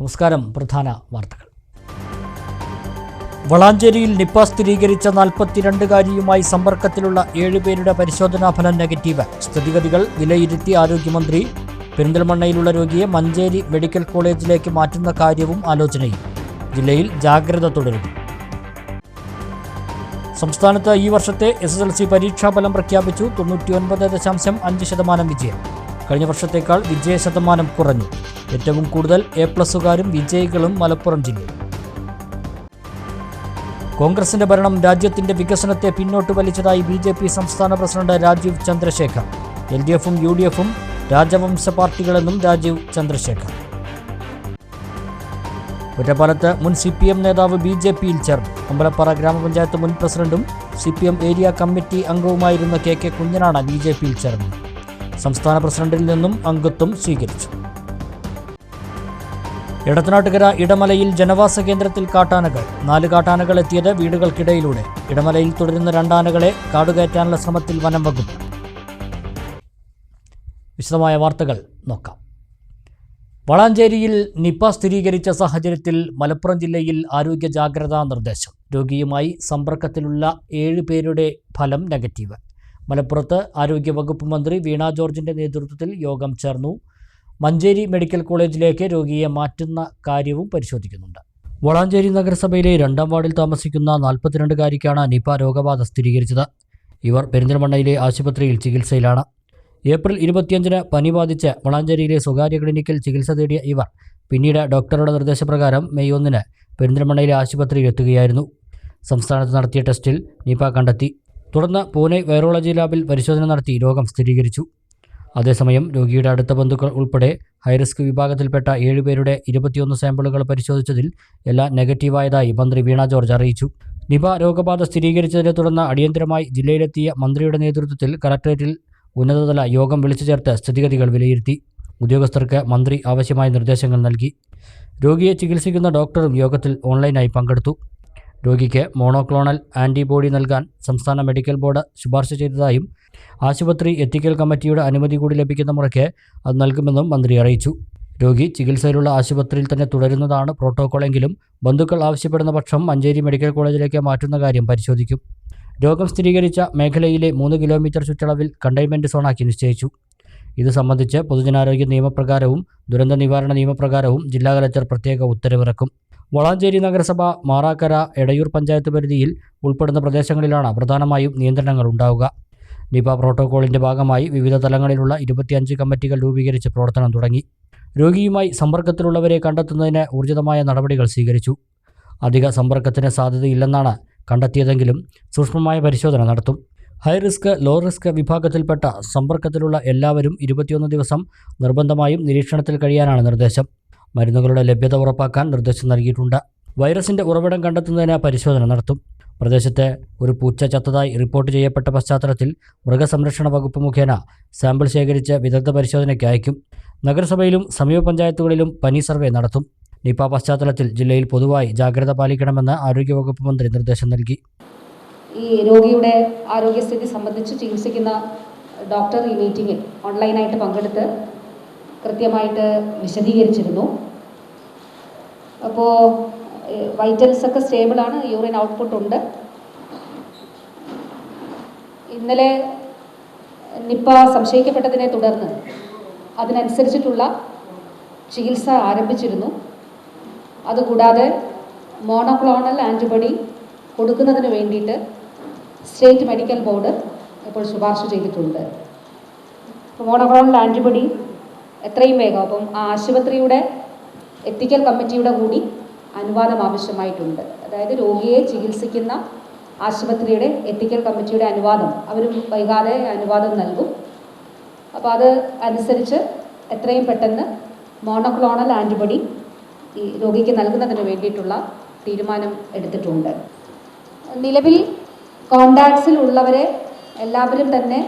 നമസ്കാരം. പ്രധാന വാർത്തകൾ. വളാഞ്ചേരിയിൽ നിപ്പ സ്ഥിരീകരിച്ച 42-കാരിയുമായി സമ്പർക്കത്തിലുള്ള 7 പേരുടെ പരിശോധനാ ഫലം നെഗറ്റീവ്. സ്ഥിതിഗതികൾ വിലയിരുത്തി ആരോഗ്യമന്ത്രി. പെരിന്തൽമണ്ണയിലുള്ള രോഗിയെ മഞ്ചേരി മെഡിക്കൽ കോളേജിലേക്ക് മാറ്റുന്ന കാര്യവും ആലോചനയിൽ. ജില്ലയിൽ ജാഗ്രത തുടരുന്നു. സംസ്ഥാനത്ത് ഈ വർഷത്തെ SSLC പരീക്ഷാഫലം പ്രഖ്യാപിച്ചു. 99.5% വിജയം. കഴിഞ്ഞ വർഷത്തേക്കാൾ വിജയശതമാനം കുറഞ്ഞു. ഏറ്റവും കൂടുതൽ A+കാരും വിജയികളും മലപ്പുറം ജില്ലയിൽ. കോൺഗ്രസിന്റെ ഭരണം രാജ്യത്തിന്റെ വികസനത്തെ പിന്നോട്ട് വലിച്ചതായി BJP സംസ്ഥാന പ്രസിഡന്റ് രാജീവ് ചന്ദ്രശേഖർ. LDFും UDFും രാജവംശ പാർട്ടികളെന്നും രാജീവ് ചന്ദ്രശേഖർ. ഒറ്റപ്പാലത്ത് മുൻ CPM നേതാവ് BJPയിൽ ചേർന്നു. അമ്പലപ്പാറ ഗ്രാമപഞ്ചായത്ത് മുൻ പ്രസിഡന്റും CPM ഏരിയ കമ്മിറ്റി അംഗവുമായിരുന്ന KK കുഞ്ഞനാണ് BJPയിൽ ചേർന്നത്. സംസ്ഥാന പ്രസിഡന്റിൽ നിന്നും അംഗത്വം സ്വീകരിച്ചു. ഇടത്തനാട്ടുകര ഇടമലയിൽ ജനവാസ കേന്ദ്രത്തിൽ കാട്ടാനകൾ. 4 കാട്ടാനകൾ എത്തിയത് വീടുകൾക്കിടയിലൂടെ. ഇടമലയിൽ തുടരുന്ന 2 ആനകളെ കാടുകയറ്റാനുള്ള ശ്രമത്തിൽ വനം വകുപ്പ്. വിശദമായ വാർത്തകൾ നോക്കാം. വളാഞ്ചേരിയിൽ നിപ സ്ഥിരീകരിച്ച സാഹചര്യത്തിൽ മലപ്പുറം ജില്ലയിൽ ആരോഗ്യ ജാഗ്രതാ നിർദ്ദേശം. രോഗിയുമായി സമ്പർക്കത്തിലുള്ള 7 പേരുടെ ഫലം നെഗറ്റീവ്. മലപ്പുറത്ത് ആരോഗ്യവകുപ്പ് മന്ത്രി വീണ ജോർജിന്റെ നേതൃത്വത്തിൽ യോഗം ചേർന്നു. മഞ്ചേരി മെഡിക്കൽ കോളേജിലേക്ക് രോഗിയെ മാറ്റുന്ന കാര്യവും പരിശോധിക്കുന്നുണ്ട്. വളാഞ്ചേരി നഗരസഭയിലെ 2-ാം വാർഡിൽ താമസിക്കുന്ന 42-കാരിക്കാണ് നിപ രോഗബാധ സ്ഥിരീകരിച്ചത്. ഇവർ പെരിന്തൽമണ്ണയിലെ ആശുപത്രിയിൽ ചികിത്സയിലാണ്. ഏപ്രിൽ 25-ന് പനി ബാധിച്ച് വളാഞ്ചേരിയിലെ സ്വകാര്യ ക്ലിനിക്കിൽ ചികിത്സ തേടിയ ഇവർ പിന്നീട് ഡോക്ടറുടെ നിർദ്ദേശപ്രകാരം മെയ് 1-ന് പെരിന്തൽമണ്ണയിലെ ആശുപത്രിയിൽ എത്തുകയായിരുന്നു. സംസ്ഥാനത്ത് നടത്തിയ ടെസ്റ്റിൽ നിപ കണ്ടെത്തി. തുടർന്ന് പൂനെ വൈറോളജി ലാബിൽ പരിശോധന നടത്തി രോഗം സ്ഥിരീകരിച്ചു. അതേസമയം രോഗിയുടെ അടുത്ത ബന്ധുക്കൾ ഉൾപ്പെടെ ഹൈറിസ്ക് വിഭാഗത്തിൽപ്പെട്ട 7 പേരുടെ 21 സാമ്പിളുകൾ പരിശോധിച്ചതിൽ എല്ലാം നെഗറ്റീവായതായി മന്ത്രി വീണ ജോർജ് അറിയിച്ചു. നിപ രോഗബാധ സ്ഥിരീകരിച്ചതിനെ തുടർന്ന് അടിയന്തരമായി ജില്ലയിലെത്തിയ മന്ത്രിയുടെ നേതൃത്വത്തിൽ കലക്ടറേറ്റിൽ ഉന്നതതല യോഗം വിളിച്ചു ചേർത്ത് സ്ഥിതിഗതികൾ വിലയിരുത്തി. ഉദ്യോഗസ്ഥർക്ക് മന്ത്രി ആവശ്യമായ നിർദ്ദേശങ്ങൾ നൽകി. രോഗിയെ ചികിത്സിക്കുന്ന ഡോക്ടറും യോഗത്തിൽ ഓൺലൈനായി പങ്കെടുത്തു. രോഗിക്ക് മോണോക്ലോണൽ ആൻറ്റിബോഡി നൽകാൻ സംസ്ഥാന മെഡിക്കൽ ബോർഡ് ശുപാർശ ചെയ്തതായും ആശുപത്രി എത്തിക്കൽ കമ്മിറ്റിയുടെ അനുമതി കൂടി ലഭിക്കുന്ന മുറയ്ക്ക് അത് നൽകുമെന്നും മന്ത്രി അറിയിച്ചു. രോഗി ചികിത്സയിലുള്ള ആശുപത്രിയിൽ തന്നെ തുടരുന്നതാണ് പ്രോട്ടോക്കോളെങ്കിലും ബന്ധുക്കൾ ആവശ്യപ്പെടുന്ന പക്ഷം മഞ്ചേരി മെഡിക്കൽ കോളേജിലേക്ക് മാറ്റുന്ന കാര്യം പരിശോധിക്കും. രോഗം സ്ഥിരീകരിച്ച മേഖലയിലെ 3 കിലോമീറ്റർ ചുറ്റളവിൽ കണ്ടെയ്ൻമെൻറ് സോണാക്കി നിശ്ചയിച്ചു. ഇത് സംബന്ധിച്ച് പൊതുജനാരോഗ്യ നിയമപ്രകാരവും ദുരന്ത നിവാരണ നിയമപ്രകാരവും ജില്ലാ കലക്ടർ പ്രത്യേക ഉത്തരവിറക്കും. വളാഞ്ചേരി നഗരസഭ, മാറാക്കര, എടയൂർ പഞ്ചായത്ത് പരിധിയിൽ ഉൾപ്പെടുന്ന പ്രദേശങ്ങളിലാണ് പ്രധാനമായും നിയന്ത്രണങ്ങൾ ഉണ്ടാവുക. നിപ പ്രോട്ടോക്കോളിൻ്റെ ഭാഗമായി വിവിധ തലങ്ങളിലുള്ള 25 കമ്മിറ്റികൾ രൂപീകരിച്ച് പ്രവർത്തനം തുടങ്ങി. രോഗിയുമായി സമ്പർക്കത്തിലുള്ളവരെ കണ്ടെത്തുന്നതിന് ഊർജിതമായ നടപടികൾ സ്വീകരിച്ചു. അധിക സമ്പർക്കത്തിന് സാധ്യതയില്ലെന്നാണ് കണ്ടെത്തിയതെങ്കിലും സൂക്ഷ്മമായ പരിശോധന നടത്തും. ഹൈ റിസ്ക്, ലോ റിസ്ക് വിഭാഗത്തിൽപ്പെട്ട സമ്പർക്കത്തിലുള്ള എല്ലാവരും 21 ദിവസം നിർബന്ധമായും നിരീക്ഷണത്തിൽ കഴിയാനാണ് നിർദ്ദേശം. മരുന്നുകളുടെ ലഭ്യത ഉറപ്പാക്കാൻ നിർദ്ദേശം നൽകിയിട്ടുണ്ട്. വൈറസിൻ്റെ ഉറവിടം കണ്ടെത്തുന്നതിന് പരിശോധന നടത്തും. പ്രദേശത്തെ ഒരു പൂച്ച ചത്തതായി റിപ്പോർട്ട് ചെയ്യപ്പെട്ട പശ്ചാത്തലത്തിൽ മൃഗസംരക്ഷണ വകുപ്പ് മുഖേന സാമ്പിൾ ശേഖരിച്ച് വിദഗ്ധ പരിശോധനയ്ക്ക് അയക്കും. നഗരസഭയിലും സമീപ പഞ്ചായത്തുകളിലും പനി സർവേ നടത്തും. നിപ പശ്ചാത്തലത്തിൽ ജില്ലയിൽ പൊതുവായി ജാഗ്രത പാലിക്കണമെന്ന് ആരോഗ്യവകുപ്പ് മന്ത്രി നിർദ്ദേശം നൽകി. ഈ രോഗിയുടെ ആരോഗ്യസ്ഥിതി സംബന്ധിച്ച് ചികിത്സിക്കുന്ന ഡോക്ടർ ഈ മീറ്റിങ്ങിൽ ഓൺലൈനായിട്ട് പങ്കെടുത്ത് കൃത്യമായിട്ട് വിശദീകരിച്ചിരുന്നു. അപ്പോൾ വൈറ്റൽസ് ഒക്കെ സ്റ്റേബിളാണ്, യൂറിൻ ഔട്ട്പുട്ട് ഉണ്ട്. ഇന്നലെ നിപ്പ സംശയിക്കപ്പെട്ടതിനെ തുടർന്ന് അതിനനുസരിച്ചിട്ടുള്ള ചികിത്സ ആരംഭിച്ചിരുന്നു. അതുകൂടാതെ മോണോക്ലോണൽ ആൻറ്റിബോഡി കൊടുക്കുന്നതിന് വേണ്ടിയിട്ട് സ്റ്റേറ്റ് മെഡിക്കൽ ബോർഡ് ഇപ്പോൾ ശുപാർശ ചെയ്തിട്ടുണ്ട്. മോണോക്ലോണൽ ആൻറ്റിബോഡി എത്രയും വേഗം, അപ്പം ആശുപത്രിയുടെ എത്തിക്കൽ കമ്മിറ്റിയുടെ കൂടി അനുവാദം ആവശ്യമായിട്ടുണ്ട്. അതായത് രോഗിയെ ചികിത്സിക്കുന്ന ആശുപത്രിയുടെ എത്തിക്കൽ കമ്മിറ്റിയുടെ അനുവാദം അവർ വൈകാതെ അനുവാദം നൽകും. അപ്പോൾ അത് അനുസരിച്ച് എത്രയും പെട്ടെന്ന് മോണോക്ലോണൽ ആൻറ്റിബോഡി ഈ രോഗിക്ക് നൽകുന്നതിന് വേണ്ടിയിട്ടുള്ള തീരുമാനം എടുത്തിട്ടുണ്ട്. നിലവിൽ കോണ്ടാക്ട്സിൽ ഉള്ളവരെ എല്ലാവരും തന്നെ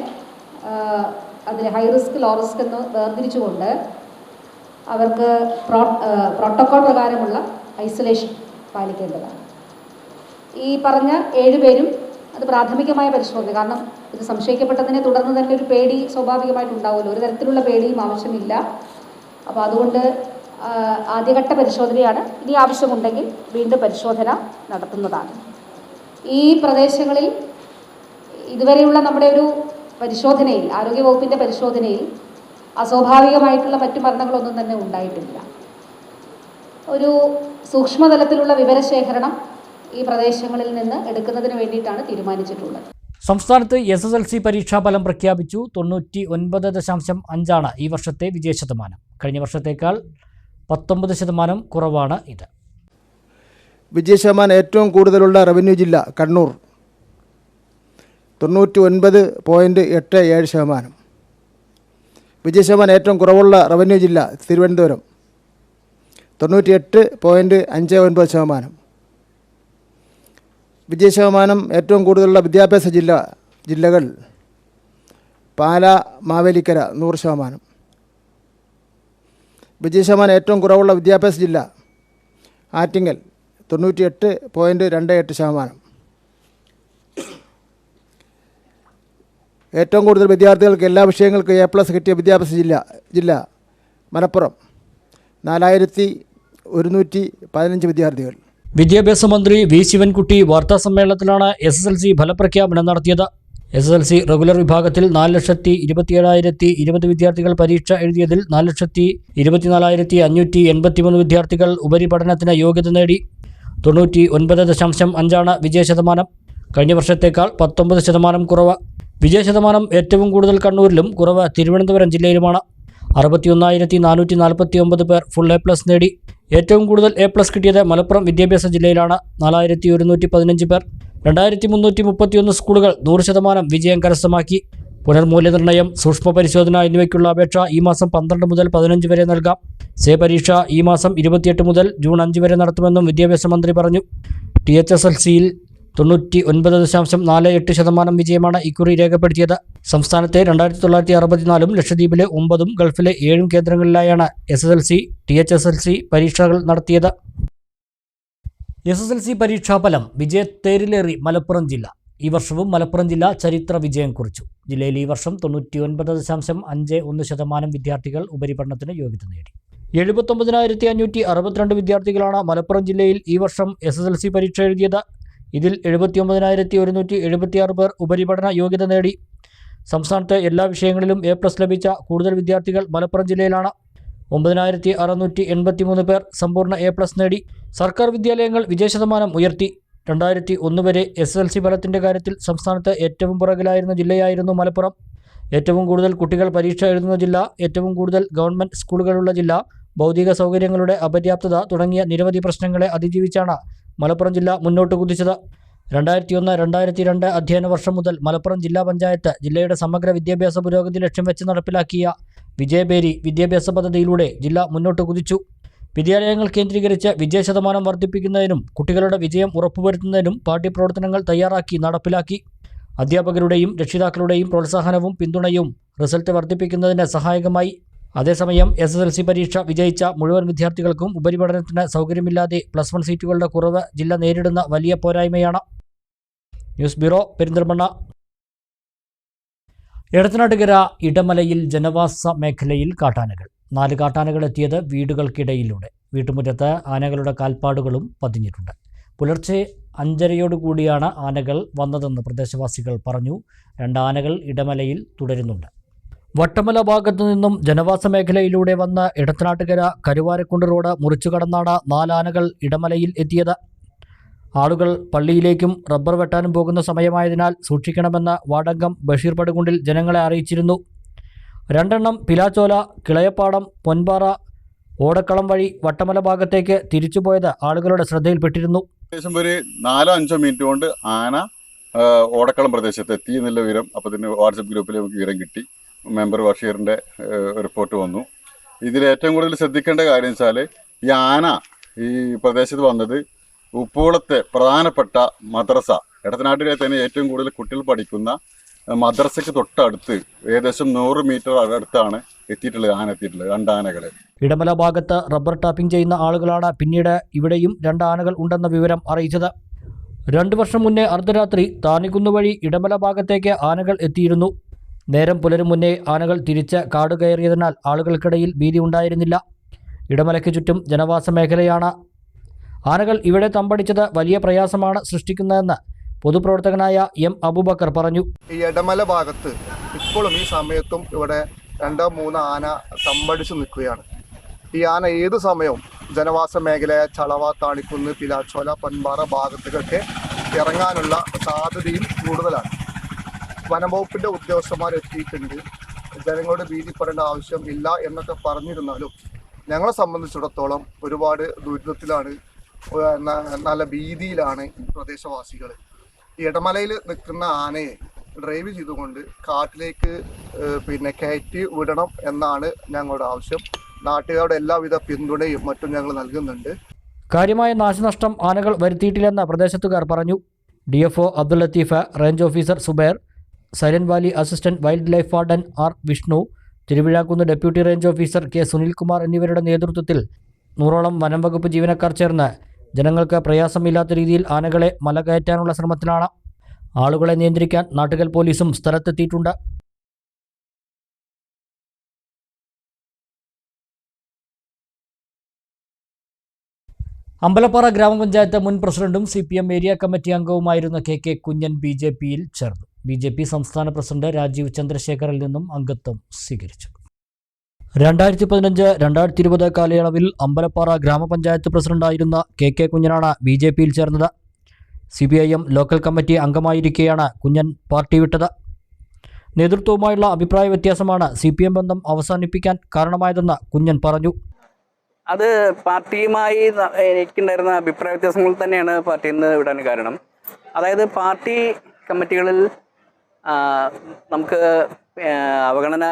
അതിൽ ഹൈ റിസ്ക്, ലോ റിസ്ക് എന്ന് വേർതിരിച്ചുകൊണ്ട് അവർക്ക് പ്രോട്ടോക്കോൾ പ്രകാരമുള്ള ഐസൊലേഷൻ പാലിക്കേണ്ടതാണ്. ഈ പറഞ്ഞ 7 പേരും അത് പ്രാഥമികമായ പരിശോധന, കാരണം ഇത് സംശയിക്കപ്പെട്ടതിനെ തുടർന്ന് തന്നെ ഒരു പേടി സ്വാഭാവികമായിട്ടുണ്ടാവുമല്ലോ, ഒരു തരത്തിലുള്ള പേടിയും ആവശ്യമില്ല. അപ്പോൾ അതുകൊണ്ട് ആദ്യഘട്ട പരിശോധനയാണ്. ഇനി ആവശ്യമുണ്ടെങ്കിൽ വീണ്ടും പരിശോധന നടത്തുന്നതാണ്. ഈ പ്രദേശങ്ങളിൽ ഇതുവരെയുള്ള നമ്മുടെ ഒരു പരിശോധനയിൽ, ആരോഗ്യവകുപ്പിൻ്റെ പരിശോധനയിൽ അസ്വാഭാവികമായിട്ടുള്ള മറ്റു മരണങ്ങളൊന്നും തന്നെ ഉണ്ടായിട്ടില്ല. ഒരു സൂക്ഷ്മതലത്തിലുള്ള വിവരശേഖരണം ഈ പ്രദേശങ്ങളിൽ നിന്ന് എടുക്കുന്നതിന് വേണ്ടിയിട്ടാണ് തീരുമാനിച്ചിട്ടുള്ളത്. സംസ്ഥാനത്ത് SSLC പരീക്ഷാഫലം പ്രഖ്യാപിച്ചു. 99.5 ഈ വർഷത്തെ വിജയശതമാനം. കഴിഞ്ഞ വർഷത്തേക്കാൾ 19% കുറവാണ് ഇത്. വിജയശതമാനം ഏറ്റവും കൂടുതലുള്ള റവന്യൂ ജില്ല കണ്ണൂർ 99.87%. വിജയശതമാനം ഏറ്റവും കുറവുള്ള റവന്യൂ ജില്ല തിരുവനന്തപുരം 98.59%. വിജയശതമാനം ഏറ്റവും കൂടുതലുള്ള വിദ്യാഭ്യാസ ജില്ലകൾ പാല, മാവേലിക്കര 100%. വിജയശതമാനം ഏറ്റവും കുറവുള്ള വിദ്യാഭ്യാസ ജില്ല ആറ്റിങ്ങൽ 98.28%. ഏറ്റവും കൂടുതൽ വിദ്യാർത്ഥികൾക്ക് എല്ലാ വിഷയങ്ങൾക്കും A+ കിട്ടിയ വിദ്യാഭ്യാസ ജില്ല മലപ്പുറം 4115 വിദ്യാർത്ഥികൾ. വിദ്യാഭ്യാസ മന്ത്രി V. ശിവൻകുട്ടി വാർത്താസമ്മേളനത്തിലാണ് SSLC ഫലപ്രഖ്യാപനം നടത്തിയത്. SSLC റെഗുലർ വിഭാഗത്തിൽ 4,27,020 വിദ്യാർത്ഥികൾ പരീക്ഷ എഴുതിയതിൽ 4,24,583 വിദ്യാർത്ഥികൾ ഉപരിപഠനത്തിന് യോഗ്യത നേടി. 99.5 വിജയശതമാനം. കഴിഞ്ഞ വർഷത്തേക്കാൾ 19% കുറവ്. വിജയശതമാനം ഏറ്റവും കൂടുതൽ കണ്ണൂരിലും കുറവ് തിരുവനന്തപുരം ജില്ലയിലുമാണ്. 61,449 പേർ ഫുൾ A+ നേടി. ഏറ്റവും കൂടുതൽ A+ കിട്ടിയത് മലപ്പുറം വിദ്യാഭ്യാസ ജില്ലയിലാണ്. 4,115 പേർ. 2,331 സ്കൂളുകൾ 100% വിജയം കരസ്ഥമാക്കി. പുനർമൂല്യനിർണ്ണയം, സൂക്ഷ്മ പരിശോധന എന്നിവയ്ക്കുള്ള അപേക്ഷ ഈ മാസം 12 മുതൽ 15 വരെ നൽകാം. സേ പരീക്ഷ ഈ മാസം 28 മുതൽ ജൂൺ 5 വരെ നടത്തുമെന്നും വിദ്യാഭ്യാസ മന്ത്രി പറഞ്ഞു. THSLCയിൽ 99.48% വിജയമാണ് ഇക്കുറി രേഖപ്പെടുത്തിയത്. സംസ്ഥാനത്തെ 2,964 ലക്ഷദ്വീപിലെ 9 ഗൾഫിലെ 7 കേന്ദ്രങ്ങളിലായാണ് SSLC, THSLC പരീക്ഷകൾ നടത്തിയത്. SSLC പരീക്ഷാഫലം വിജയത്തേരിലേറി മലപ്പുറം ജില്ല. ഈ വർഷവും മലപ്പുറം ജില്ല ചരിത്ര വിജയം കുറിച്ചു. ജില്ലയിൽ ഈ വർഷം 99.51% വിദ്യാർത്ഥികൾ ഉപരിപഠനത്തിന് യോഗ്യത നേടി. 79,562 വിദ്യാർത്ഥികളാണ് മലപ്പുറം ജില്ലയിൽ ഈ വർഷം SSLC പരീക്ഷ എഴുതിയത്. ഇതിൽ 79,176 പേർ ഉപരിപഠന യോഗ്യത നേടി. സംസ്ഥാനത്തെ എല്ലാ വിഷയങ്ങളിലും A+ ലഭിച്ച കൂടുതൽ വിദ്യാർത്ഥികൾ മലപ്പുറം ജില്ലയിലാണ്. 9,683 പേർ സമ്പൂർണ്ണ A+ നേടി. സർക്കാർ വിദ്യാലയങ്ങൾ വിജയശതമാനം ഉയർത്തി. 2001 വരെ SSLC ഫലത്തിൻ്റെ കാര്യത്തിൽ സംസ്ഥാനത്ത് ഏറ്റവും പുറകിലായിരുന്ന ജില്ലയായിരുന്നു മലപ്പുറം. ഏറ്റവും കൂടുതൽ കുട്ടികൾ പരീക്ഷ എഴുതുന്ന ജില്ല, ഏറ്റവും കൂടുതൽ ഗവൺമെൻറ് സ്കൂളുകളുള്ള ജില്ല, ഭൗതിക സൗകര്യങ്ങളുടെ അപര്യാപ്തത തുടങ്ങിയ നിരവധി പ്രശ്നങ്ങളെ അതിജീവിച്ചാണ് മലപ്പുറം ജില്ല മുന്നോട്ട് കുതിച്ചത്. 2001-2002 അധ്യയന വർഷം മുതൽ മലപ്പുറം ജില്ലാ പഞ്ചായത്ത് ജില്ലയുടെ സമഗ്ര വിദ്യാഭ്യാസ പുരോഗതി ലക്ഷ്യം വെച്ച് നടപ്പിലാക്കിയ വിജയബേരി വിദ്യാഭ്യാസ പദ്ധതിയിലൂടെ ജില്ല മുന്നോട്ട് കുതിച്ചു. വിദ്യാലയങ്ങൾ കേന്ദ്രീകരിച്ച് വിജയശതമാനം വർദ്ധിപ്പിക്കുന്നതിനും കുട്ടികളുടെ വിജയം ഉറപ്പുവരുത്തുന്നതിനും പാഠ്യപ്രവർത്തനങ്ങൾ തയ്യാറാക്കി നടപ്പിലാക്കി. അധ്യാപകരുടെയും രക്ഷിതാക്കളുടെയും പ്രോത്സാഹനവും പിന്തുണയും റിസൾട്ട് വർദ്ധിപ്പിക്കുന്നതിന് സഹായകമായി. അതേസമയം SSLC പരീക്ഷ വിജയിച്ച മുഴുവൻ വിദ്യാർത്ഥികൾക്കും ഉപരിപഠനത്തിന് സൗകര്യമില്ലാതെ +1 സീറ്റുകളുടെ കുറവ് ജില്ല നേരിടുന്ന വലിയ പോരായ്മയാണ്. News bureau, Perinthalmanna. എടത്തനാട്ടുകര ഇടമലയിൽ ജനവാസ മേഖലയിൽ കാട്ടാനകൾ. 4 കാട്ടാനകൾ എത്തിയത് വീടുകൾക്കിടയിലൂടെ. വീട്ടുമുറ്റത്ത് ആനകളുടെ കാൽപ്പാടുകളും പതിഞ്ഞിട്ടുണ്ട്. പുലർച്ചെ 5:30 ആനകൾ വന്നതെന്ന് പ്രദേശവാസികൾ പറഞ്ഞു. 2 ആനകൾ ഇടമലയിൽ തുടരുന്നുണ്ട്. വട്ടമല ഭാഗത്തു നിന്നും ജനവാസ മേഖലയിലൂടെ വന്ന് എടത്തനാട്ടുകര കരുവാരക്കുണ്ട് റോഡ് മുറിച്ചു കടന്നാണ് 4 ആനകൾ ഇടമലയിൽ എത്തിയത്. ആളുകൾ പള്ളിയിലേക്കും റബ്ബർ വെട്ടാനും പോകുന്ന സമയമായതിനാൽ സൂക്ഷിക്കണമെന്ന് വാർഡംഗം ബഷീർ പടുകുണ്ടിൽ ജനങ്ങളെ അറിയിച്ചിരുന്നു. 2 എണ്ണം പിലാച്ചോല, കിളയപ്പാടം, പൊൻപാറ, ഓടക്കളം വഴി വട്ടമല ഭാഗത്തേക്ക് തിരിച്ചുപോയത് ആളുകളുടെ ശ്രദ്ധയിൽപ്പെട്ടിരുന്നു. ഏകദേശം ഒരു 4-5 മിനിറ്റ് കൊണ്ട് ആന ഓടക്കളം പ്രദേശത്ത് എത്തി എന്നുള്ള വിവരം അപ്പോൾ തന്നെ വാട്സപ്പ് ഗ്രൂപ്പിൽ നമുക്ക് വിവരം കിട്ടി. മെമ്പർ ബഷീറിൻ്റെ റിപ്പോർട്ട് വന്നു. ഇതിൽ ഏറ്റവും കൂടുതൽ ശ്രദ്ധിക്കേണ്ട കാര്യം വെച്ചാൽ ഈ ആന ഈ പ്രദേശത്ത് വന്നത് ഉപ്പുകുളത്തെ പ്രധാനപ്പെട്ട മദ്രസ, എടത്തനാട്ടിലെ തന്നെ ഏറ്റവും കൂടുതൽ കുട്ടികൾ പഠിക്കുന്ന മദ്രസയ്ക്ക് തൊട്ടടുത്ത് ഏകദേശം 100 മീറ്റർ അടുത്താണ് എത്തിയിട്ടുള്ളത്. ആന എത്തിയിട്ടുള്ളത് 2 ആനകൾ. ഇടമല ഭാഗത്ത് റബ്ബർ ടാപ്പിംഗ് ചെയ്യുന്ന ആളുകളാണ് പിന്നീട് ഇവിടെയും 2 ആനകൾ ഉണ്ടെന്ന വിവരം അറിയിച്ചത്. 2 വർഷം മുന്നേ അർദ്ധരാത്രി താനിക്കുന്ന് വഴി ഇടമല ഭാഗത്തേക്ക് ആനകൾ എത്തിയിരുന്നു. നേരം പുലരും മുന്നേ ആനകൾ തിരിച്ച് കാട് കയറിയതിനാൽ ആളുകൾക്കിടയിൽ ഭീതി ഉണ്ടായിരുന്നില്ല. ഇടമലയ്ക്ക് ചുറ്റും ജനവാസ മേഖലയാണ്. ആനകൾ ഇവിടെ തമ്പടിച്ചത് വലിയ പ്രയാസമാണ് സൃഷ്ടിക്കുന്നതെന്ന് പൊതുപ്രവർത്തകനായ എം അബൂബക്കർ പറഞ്ഞു. ഈ ഇടമല ഭാഗത്ത് ഇപ്പോഴും ഈ സമയത്തും ഇവിടെ 2-3 ആന തമ്പടിച്ചു നിൽക്കുകയാണ്. ഈ ആന ഏതു സമയവും ജനവാസ മേഖലയായ ചളവ, താണിക്കുന്ന്, പിലാച്ചോല, പൻപാറ ഭാഗത്തേക്കൊക്കെ ഇറങ്ങാനുള്ള സാധ്യതയും കൂടുതലാണ്. വനംവകുപ്പിൻ്റെ ഉദ്യോഗസ്ഥന്മാർ എത്തിയിട്ടുണ്ട്. ജനങ്ങളോട് ഭീതിപ്പെടേണ്ട ആവശ്യം ഇല്ല എന്നൊക്കെ പറഞ്ഞിരുന്നാലും ഞങ്ങളെ സംബന്ധിച്ചിടത്തോളം ഒരുപാട് ദുരിതത്തിലാണ്, നല്ല ഭീതിയിലാണ് ഈ പ്രദേശവാസികൾ. ഈ ഇടമലയിൽ നിൽക്കുന്ന ആനയെ ഡ്രൈവ് ചെയ്തുകൊണ്ട് കാട്ടിലേക്ക് കയറ്റി വിടണം എന്നാണ് ഞങ്ങളുടെ ആവശ്യം. നാട്ടുകാരുടെ എല്ലാവിധ പിന്തുണയും മറ്റും ഞങ്ങൾ നൽകുന്നുണ്ട്. കാര്യമായ നാശനഷ്ടം ആനകൾ വരുത്തിയിട്ടില്ലെന്ന് പ്രദേശത്തുകാർ പറഞ്ഞു. DFO Abdul Latheef, range officer Zubair, silent valley assistant wildlife warden R Vishnu, Thiruvizhamkunnu deputy range officer K Sunilkumar എന്നിവരുടെ നേതൃത്വത്തിൽ 100ഓളം വനം വകുപ്പ് ജീവനക്കാർ ചേർന്ന് ജനങ്ങൾക്ക് പ്രയാസമില്ലാത്ത രീതിയിൽ ആനകളെ മല കയറ്റാനുള്ള ശ്രമത്തിലാണ്. ആളുകളെ നിയന്ത്രിക്കാൻ നാട്ടുകൽ പോലീസും സ്ഥലത്തെത്തിയിട്ടുണ്ട്. അമ്പലപ്പാറ ഗ്രാമപഞ്ചായത്ത് മുൻ പ്രസിഡന്റും CPM ഏരിയ കമ്മിറ്റി അംഗവുമായിരുന്ന KK കുഞ്ഞൻ BJPയിൽ ചേർന്നു. BJP സംസ്ഥാന പ്രസിഡന്റ് രാജീവ് ചന്ദ്രശേഖറിൽ നിന്നും അംഗത്വം സ്വീകരിച്ചു. 2015-2020 കാലയളവിൽ അമ്പലപ്പാറ ഗ്രാമപഞ്ചായത്ത് പ്രസിഡന്റായിരുന്ന KK കുഞ്ഞനാണ് BJPയിൽ ചേർന്നത്. CPIM ലോക്കൽ കമ്മിറ്റി അംഗമായിരിക്കെയാണ് കുഞ്ഞൻ പാർട്ടി വിട്ടത്. നേതൃത്വവുമായുള്ള അഭിപ്രായ വ്യത്യാസമാണ് CPM ബന്ധം അവസാനിപ്പിക്കാൻ കാരണമായതെന്ന് കുഞ്ഞൻ പറഞ്ഞു. അത് പാർട്ടിയുമായി എനിക്കുണ്ടായിരുന്ന അഭിപ്രായ വ്യത്യാസങ്ങൾ തന്നെയാണ് പാർട്ടിയിൽ നിന്ന് വിടാൻ കാരണം. അതായത് പാർട്ടി കമ്മിറ്റികളിൽ നമുക്ക് അവഗണന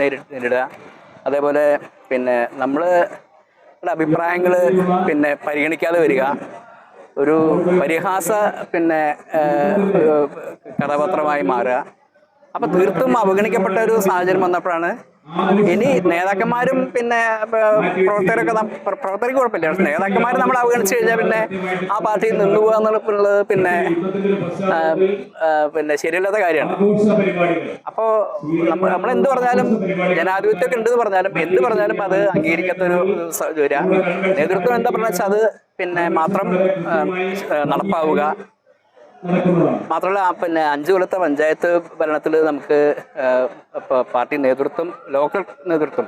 നേരിടുക, അതേപോലെ നമ്മളുടെ അഭിപ്രായങ്ങൾ പരിഗണിക്കാതെ വരിക, ഒരു പരിഹാസ കഥാപാത്രമായി മാറുക. അപ്പോൾ തീർത്തും അവഗണിക്കപ്പെട്ട ഒരു സാഹചര്യം വന്നപ്പോഴാണ് ഇനി നേതാക്കന്മാരും പ്രവർത്തകരൊക്കെ പ്രവർത്തകർക്ക് കുഴപ്പമില്ല, പക്ഷെ നേതാക്കന്മാർ നമ്മൾ അവഗണിച്ചു കഴിഞ്ഞാൽ ആ പാർട്ടിയിൽ നിന്നു പോകുക എന്നുള്ളത് ശരിയല്ലാത്ത കാര്യമാണ്. അപ്പോൾ നമ്മൾ എന്ത് പറഞ്ഞാലും ജനാധിപത്യമൊക്കെ ഉണ്ടെന്ന് പറഞ്ഞാലും എന്ത് പറഞ്ഞാലും അത് അംഗീകരിക്കാത്തൊരു വരിക. നേതൃത്വം എന്താ പറഞ്ഞാൽ വെച്ചാൽ അത് മാത്രം നടപ്പാവുക. മാത്രമല്ല 5 കൊല്ലത്തെ പഞ്ചായത്ത് ഭരണത്തിൽ നമുക്ക് പാർട്ടി നേതൃത്വം, ലോക്കൽ നേതൃത്വം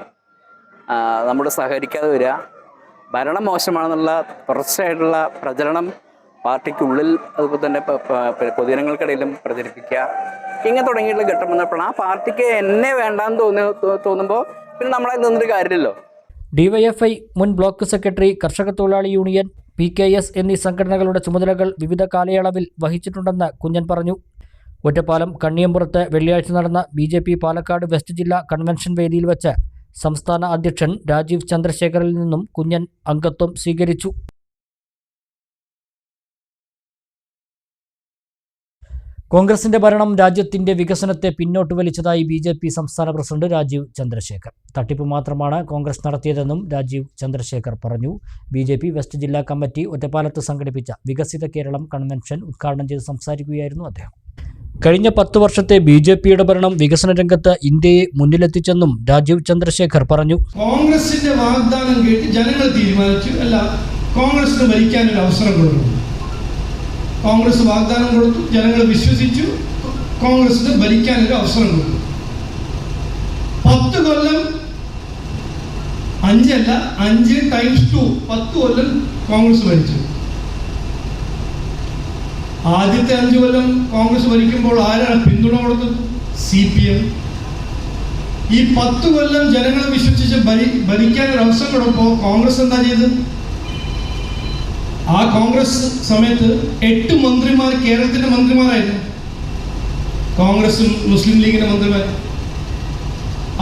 നമ്മൾ സഹകരിക്കാതെ വരിക, ഭരണം മോശമാണെന്നുള്ള തുടർച്ചയായിട്ടുള്ള പ്രചരണം പാർട്ടിക്കുള്ളിൽ അതുപോലെ തന്നെ പൊതുജനങ്ങൾക്കിടയിലും പ്രചരിപ്പിക്കുക, ഇങ്ങനെ തുടങ്ങിയിട്ടുള്ള ഘട്ടം വന്നപ്പോൾ ആ പാർട്ടിക്ക് എന്നെ വേണ്ടാന്ന് തോന്നുമ്പോൾ നമ്മളെ നിന്നൊരു കാര്യമില്ലല്ലോ. DYFI മുൻ ബ്ലോക്ക് സെക്രട്ടറി, കർഷക തൊഴിലാളി യൂണിയൻ, PKS എന്നീ സംഘടനകളുടെ ചുമതലകൾ വിവിധ കാലയളവിൽ വഹിച്ചിട്ടുണ്ടെന്ന് കുഞ്ഞൻ പറഞ്ഞു. ഒറ്റപ്പാലം കണ്ണിയമ്പുറത്ത് വെള്ളിയാഴ്ച നടന്ന BJP പാലക്കാട് വെസ്റ്റ് ജില്ലാ കൺവെൻഷൻ വേദിയിൽ വെച്ച് സംസ്ഥാന അധ്യക്ഷൻ രാജീവ് ചന്ദ്രശേഖറിൽ നിന്നും കുഞ്ഞൻ അംഗത്വം സ്വീകരിച്ചു. കോൺഗ്രസിന്റെ ഭരണം രാജ്യത്തിന്റെ വികസനത്തെ പിന്നോട്ട് വലിച്ചതായി BJP സംസ്ഥാന പ്രസിഡന്റ് രാജീവ് ചന്ദ്രശേഖർ. തട്ടിപ്പ് മാത്രമാണ് കോൺഗ്രസ് നടത്തിയതെന്നും രാജീവ് ചന്ദ്രശേഖർ പറഞ്ഞു. BJP വെസ്റ്റ് ജില്ലാ കമ്മിറ്റി ഒറ്റപ്പാലത്ത് സംഘടിപ്പിച്ച വികസിത കേരളം കൺവെൻഷൻ ഉദ്ഘാടനം ചെയ്ത് സംസാരിക്കുകയായിരുന്നു അദ്ദേഹം. കഴിഞ്ഞ 10 വർഷത്തെ BJPയുടെ ഭരണം വികസന രംഗത്ത് ഇന്ത്യയെ മുന്നിലെത്തിച്ചെന്നും രാജീവ് ചന്ദ്രശേഖർ പറഞ്ഞു. കോൺഗ്രസിന്റെ വാഗ്ദാനം കേട്ട് ജനങ്ങൾ തീരുമാനിച്ചു, അല്ല കോൺഗ്രസിന് ഭരിക്കാനൊരു അവസരം കൊടുത്തു. കോൺഗ്രസ് വാഗ്ദാനം കൊടുത്തു, ജനങ്ങൾ വിശ്വസിച്ചു, കോൺഗ്രസിന് ഭരിക്കാനൊരു അവസരം കൊടുത്തു. 10 കൊല്ലം 5 അല്ല 5 × 2 10 കൊല്ലം കോൺഗ്രസ് ഭരിച്ചു. ആദ്യത്തെ 5 കൊല്ലം കോൺഗ്രസ് ഭരിക്കുമ്പോൾ ആരാണ് പിന്തുണ കൊടുത്തത്? CPM. ഈ 10 കൊല്ലം ജനങ്ങളെ വിശ്വസിച്ച് ഭരിക്കാനൊരു അവസരം കൊടുക്കുമ്പോൾ കോൺഗ്രസ് എന്താ ചെയ്തത്? ആ കോൺഗ്രസ് സമയത്ത് 8 മന്ത്രിമാർ കേരളത്തിന്റെ മന്ത്രിമാരായിരുന്നു, കോൺഗ്രസും മുസ്ലിം ലീഗിന്റെ മന്ത്രിമാർ.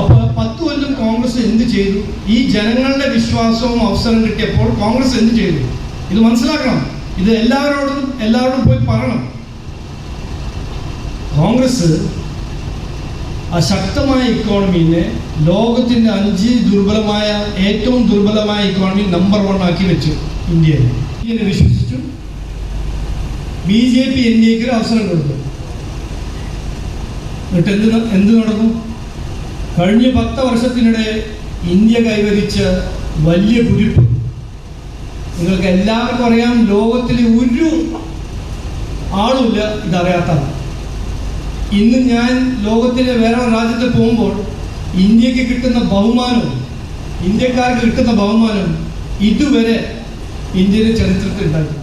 അപ്പോൾ 10 കൊല്ലം കോൺഗ്രസ് എന്ത് ചെയ്തു? ഈ ജനങ്ങളുടെ വിശ്വാസവും അവസരം കിട്ടിയപ്പോൾ കോൺഗ്രസ് എന്ത് ചെയ്തു? ഇത് മനസ്സിലാക്കണം. ഇത് എല്ലാവരോടും പോയി പറയണം. കോൺഗ്രസ് ആ ശക്തമായ ഇക്കോണമിനെ ലോകത്തിന്റെ 5 ഏറ്റവും ദുർബലമായ ഇക്കോണമി നമ്പർ 1 ആക്കി വെച്ചു ഇന്ത്യയിൽ. വിശ്വസിച്ചു BJP ഇന്ത്യക്ക് ഒരു അവസരം കൊടുത്തു. എന്നിട്ട് എന്ത് നടന്നു? കഴിഞ്ഞ 10 വർഷത്തിനിടെ ഇന്ത്യ കൈവരിച്ച വലിയ കുരിപ്പ്. നിങ്ങൾക്ക് എല്ലാവർക്കും അറിയാം, ലോകത്തിലെ ഒരു ആളുമില്ല ഇതറിയാത്തതാണ്. ഇന്ന് ഞാൻ ലോകത്തിലെ വേറെ രാജ്യത്ത് പോകുമ്പോൾ ഇന്ത്യക്ക് കിട്ടുന്ന ബഹുമാനവും ഇന്ത്യക്കാർക്ക് കിട്ടുന്ന ബഹുമാനം ഇതുവരെ ഇന്ത്യയുടെ ചരിത്രത്തിൽ ഉണ്ടായിട്ടില്ല.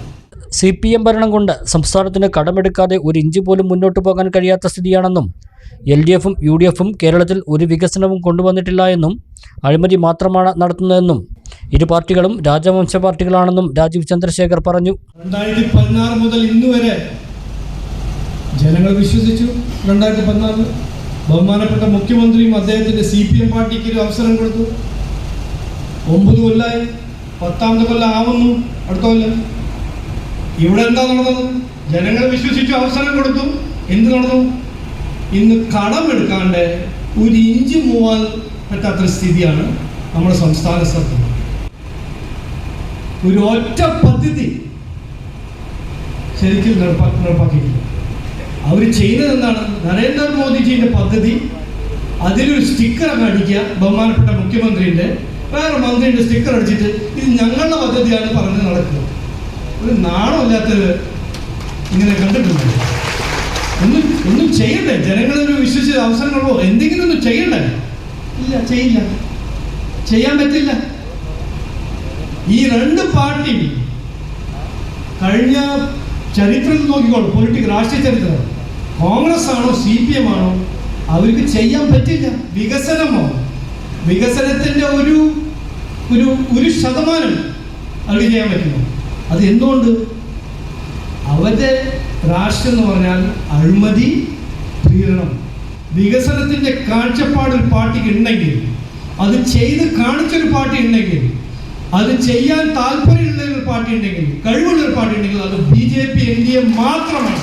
CPM ഭരണം കൊണ്ട് സംസ്ഥാനത്തിന് കടമെടുക്കാതെ ഒരു ഇഞ്ച് പോലും മുന്നോട്ട് പോകാൻ കഴിയാത്ത സ്ഥിതിയാണെന്നും LDFും UDFും കേരളത്തിൽ ഒരു വികസനവും കൊണ്ടുവന്നിട്ടില്ല എന്നും അഴിമതി മാത്രമാണ് നടത്തുന്നതെന്നും ഇരു പാർട്ടികളും രാജവംശ പാർട്ടികളാണെന്നും രാജീവ് ചന്ദ്രശേഖർ പറഞ്ഞു. 2016 മുതൽ ഇന്ന് വരെ ജനങ്ങൾ വിശ്വസിച്ചു. 2016 ബഹുമാനപ്പെട്ട മുഖ്യമന്ത്രിയും അദ്ദേഹത്തിൻ്റെ CPM പാർട്ടിക്ക് ഒരു അവസരം കൊടുത്തു. 9 കൊല്ലമായി, 10ാമത്തെ കൊല്ലം ആവുന്നു അടുത്ത കൊല്ലം. ഇവിടെ എന്താ നടന്നത്? ജനങ്ങൾ വിശ്വസിച്ചു, അവസരം കൊടുത്തു. എന്ത് നടന്നു? ഇന്ന് കടമെടുക്കാണ്ട് ഒരു ഇഞ്ച് പോവാൻ പറ്റാത്ത സ്ഥിതിയാണ് നമ്മുടെ സംസ്ഥാന സർക്കാർ. ഒരു ഒറ്റ പദ്ധതി ശരിക്കും നടപ്പാക്കിയിട്ടില്ല. അവർ ചെയ്യുന്നത് എന്താണ്? നരേന്ദ്രമോദിജിയുടെ പദ്ധതി, അതിലൊരു സ്റ്റിക്കർ അങ്ങ് അടിക്കുക, ബഹുമാനപ്പെട്ട മുഖ്യമന്ത്രിയുടെ വേറെ മന്ത്രിയുടെ സ്റ്റിക്കർ അടിച്ചിട്ട് ഇത് ഞങ്ങളുടെ പദ്ധതിയാണ് പറഞ്ഞ് നടക്കുക. ഒരു നാണമില്ലാത്തത് ഇങ്ങനെ കണ്ടിട്ടുണ്ട്. ഒന്നും ചെയ്യണ്ടേ? ജനങ്ങളൊരു വിശ്വസിച്ച അവസരങ്ങളോ എന്തെങ്കിലും ഒന്നും ചെയ്യണ്ടേ? ഇല്ല, ചെയ്യില്ല, ചെയ്യാൻ പറ്റില്ല. ഈ രണ്ട് പാർട്ടി കഴിഞ്ഞ ചരിത്രം നോക്കിക്കോളൂ, രാഷ്ട്രീയ ചരിത്രം, കോൺഗ്രസ് ആണോ CPM ആണോ, അവർക്ക് ചെയ്യാൻ പറ്റില്ല. വികസനമോ, വികസനത്തിൻ്റെ ഒരു ശതമാനം അവർക്ക് ചെയ്യാൻ പറ്റില്ല. അത് എന്തുകൊണ്ട്? അവരുടെ രാഷ്ട്രം എന്ന് പറഞ്ഞാൽ അഴിമതി, പ്രീണനം. വികസനത്തിൻ്റെ കാഴ്ചപ്പാട് ഒരു പാർട്ടിക്ക് ഉണ്ടെങ്കിൽ, അത് ചെയ്ത് കാണിച്ചൊരു പാർട്ടി ഉണ്ടെങ്കിൽ, അത് ചെയ്യാൻ താല്പര്യമുള്ള ഒരു പാർട്ടി ഉണ്ടെങ്കിൽ, കഴിവുള്ള ഒരു പാർട്ടി ഉണ്ടെങ്കിൽ അത് BJP NDA മാത്രമാണ്.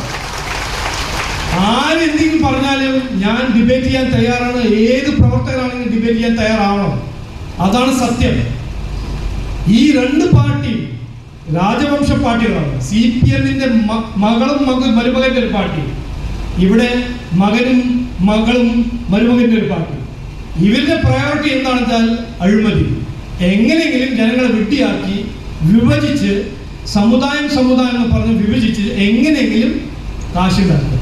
ആരെന്തെങ്കിലും പറഞ്ഞാലും ഞാൻ ഡിബേറ്റ് ചെയ്യാൻ തയ്യാറാണ്. ഏത് പ്രവർത്തകരാണെങ്കിലും ഡിബേറ്റ് ചെയ്യാൻ തയ്യാറാവണം. അതാണ് സത്യം. ഈ രണ്ട് പാർട്ടി രാജവംശ പാർട്ടികളാണ്. CPMന്റെ മകളും മരുമകന്റെ ഒരു പാർട്ടി, ഇവിടെ മകനും മകളും മരുമകന്റെ ഒരു പാർട്ടി. ഇവരുടെ പ്രയോറിറ്റി എന്താണെന്ന് വെച്ചാൽ അഴിമതി. എങ്ങനെയെങ്കിലും ജനങ്ങളെ വെട്ടിയാക്കി വിഭജിച്ച് സമുദായം എന്ന് പറഞ്ഞ് വിഭജിച്ച് എങ്ങനെയെങ്കിലും കാശുണ്ടാക്കുക.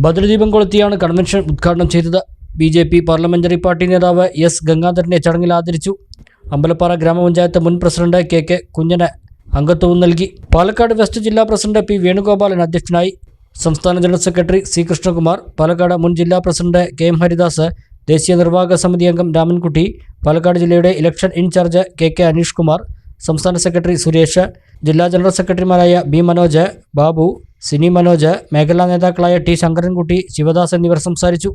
ബദ്രദീപം കൊളുത്തിയാണ് കൺവെൻഷൻ ഉദ്ഘാടനം ചെയ്തത്. BJP പാർലമെന്ററി പാർട്ടി നേതാവ് S ഗംഗാധരനെ ചടങ്ങിൽ ആദരിച്ചു. അമ്പലപ്പാറ ഗ്രാമപഞ്ചായത്ത് മുൻ പ്രസിഡന്റ് KK കുഞ്ഞന് അംഗത്വവും നൽകി. പാലക്കാട് വെസ്റ്റ് ജില്ലാ പ്രസിഡന്റ് P വേണുഗോപാലൻ അധ്യക്ഷനായി. സംസ്ഥാന general secretary C Krishnakumar, Palakkad മുൻ ജില്ലാ പ്രസിഡന്റ് KM ഹരിദാസ്, ദേശീയ നിർവാഹക സമിതി അംഗം രാമൻകുട്ടി, പാലക്കാട് ജില്ലയുടെ election incharge KK Aneesh Kumar, സംസ്ഥാന സെക്രട്ടറി സുരേഷ്, ജില്ലാ ജനറൽ സെക്രട്ടറിമാരായ B മനോജ്, ബാബു, സിനി മനോജ്, മേഖലാ നേതാക്കളായ T ശങ്കരൻകുട്ടി, ശിവദാസ് എന്നിവർ സംസാരിച്ചു.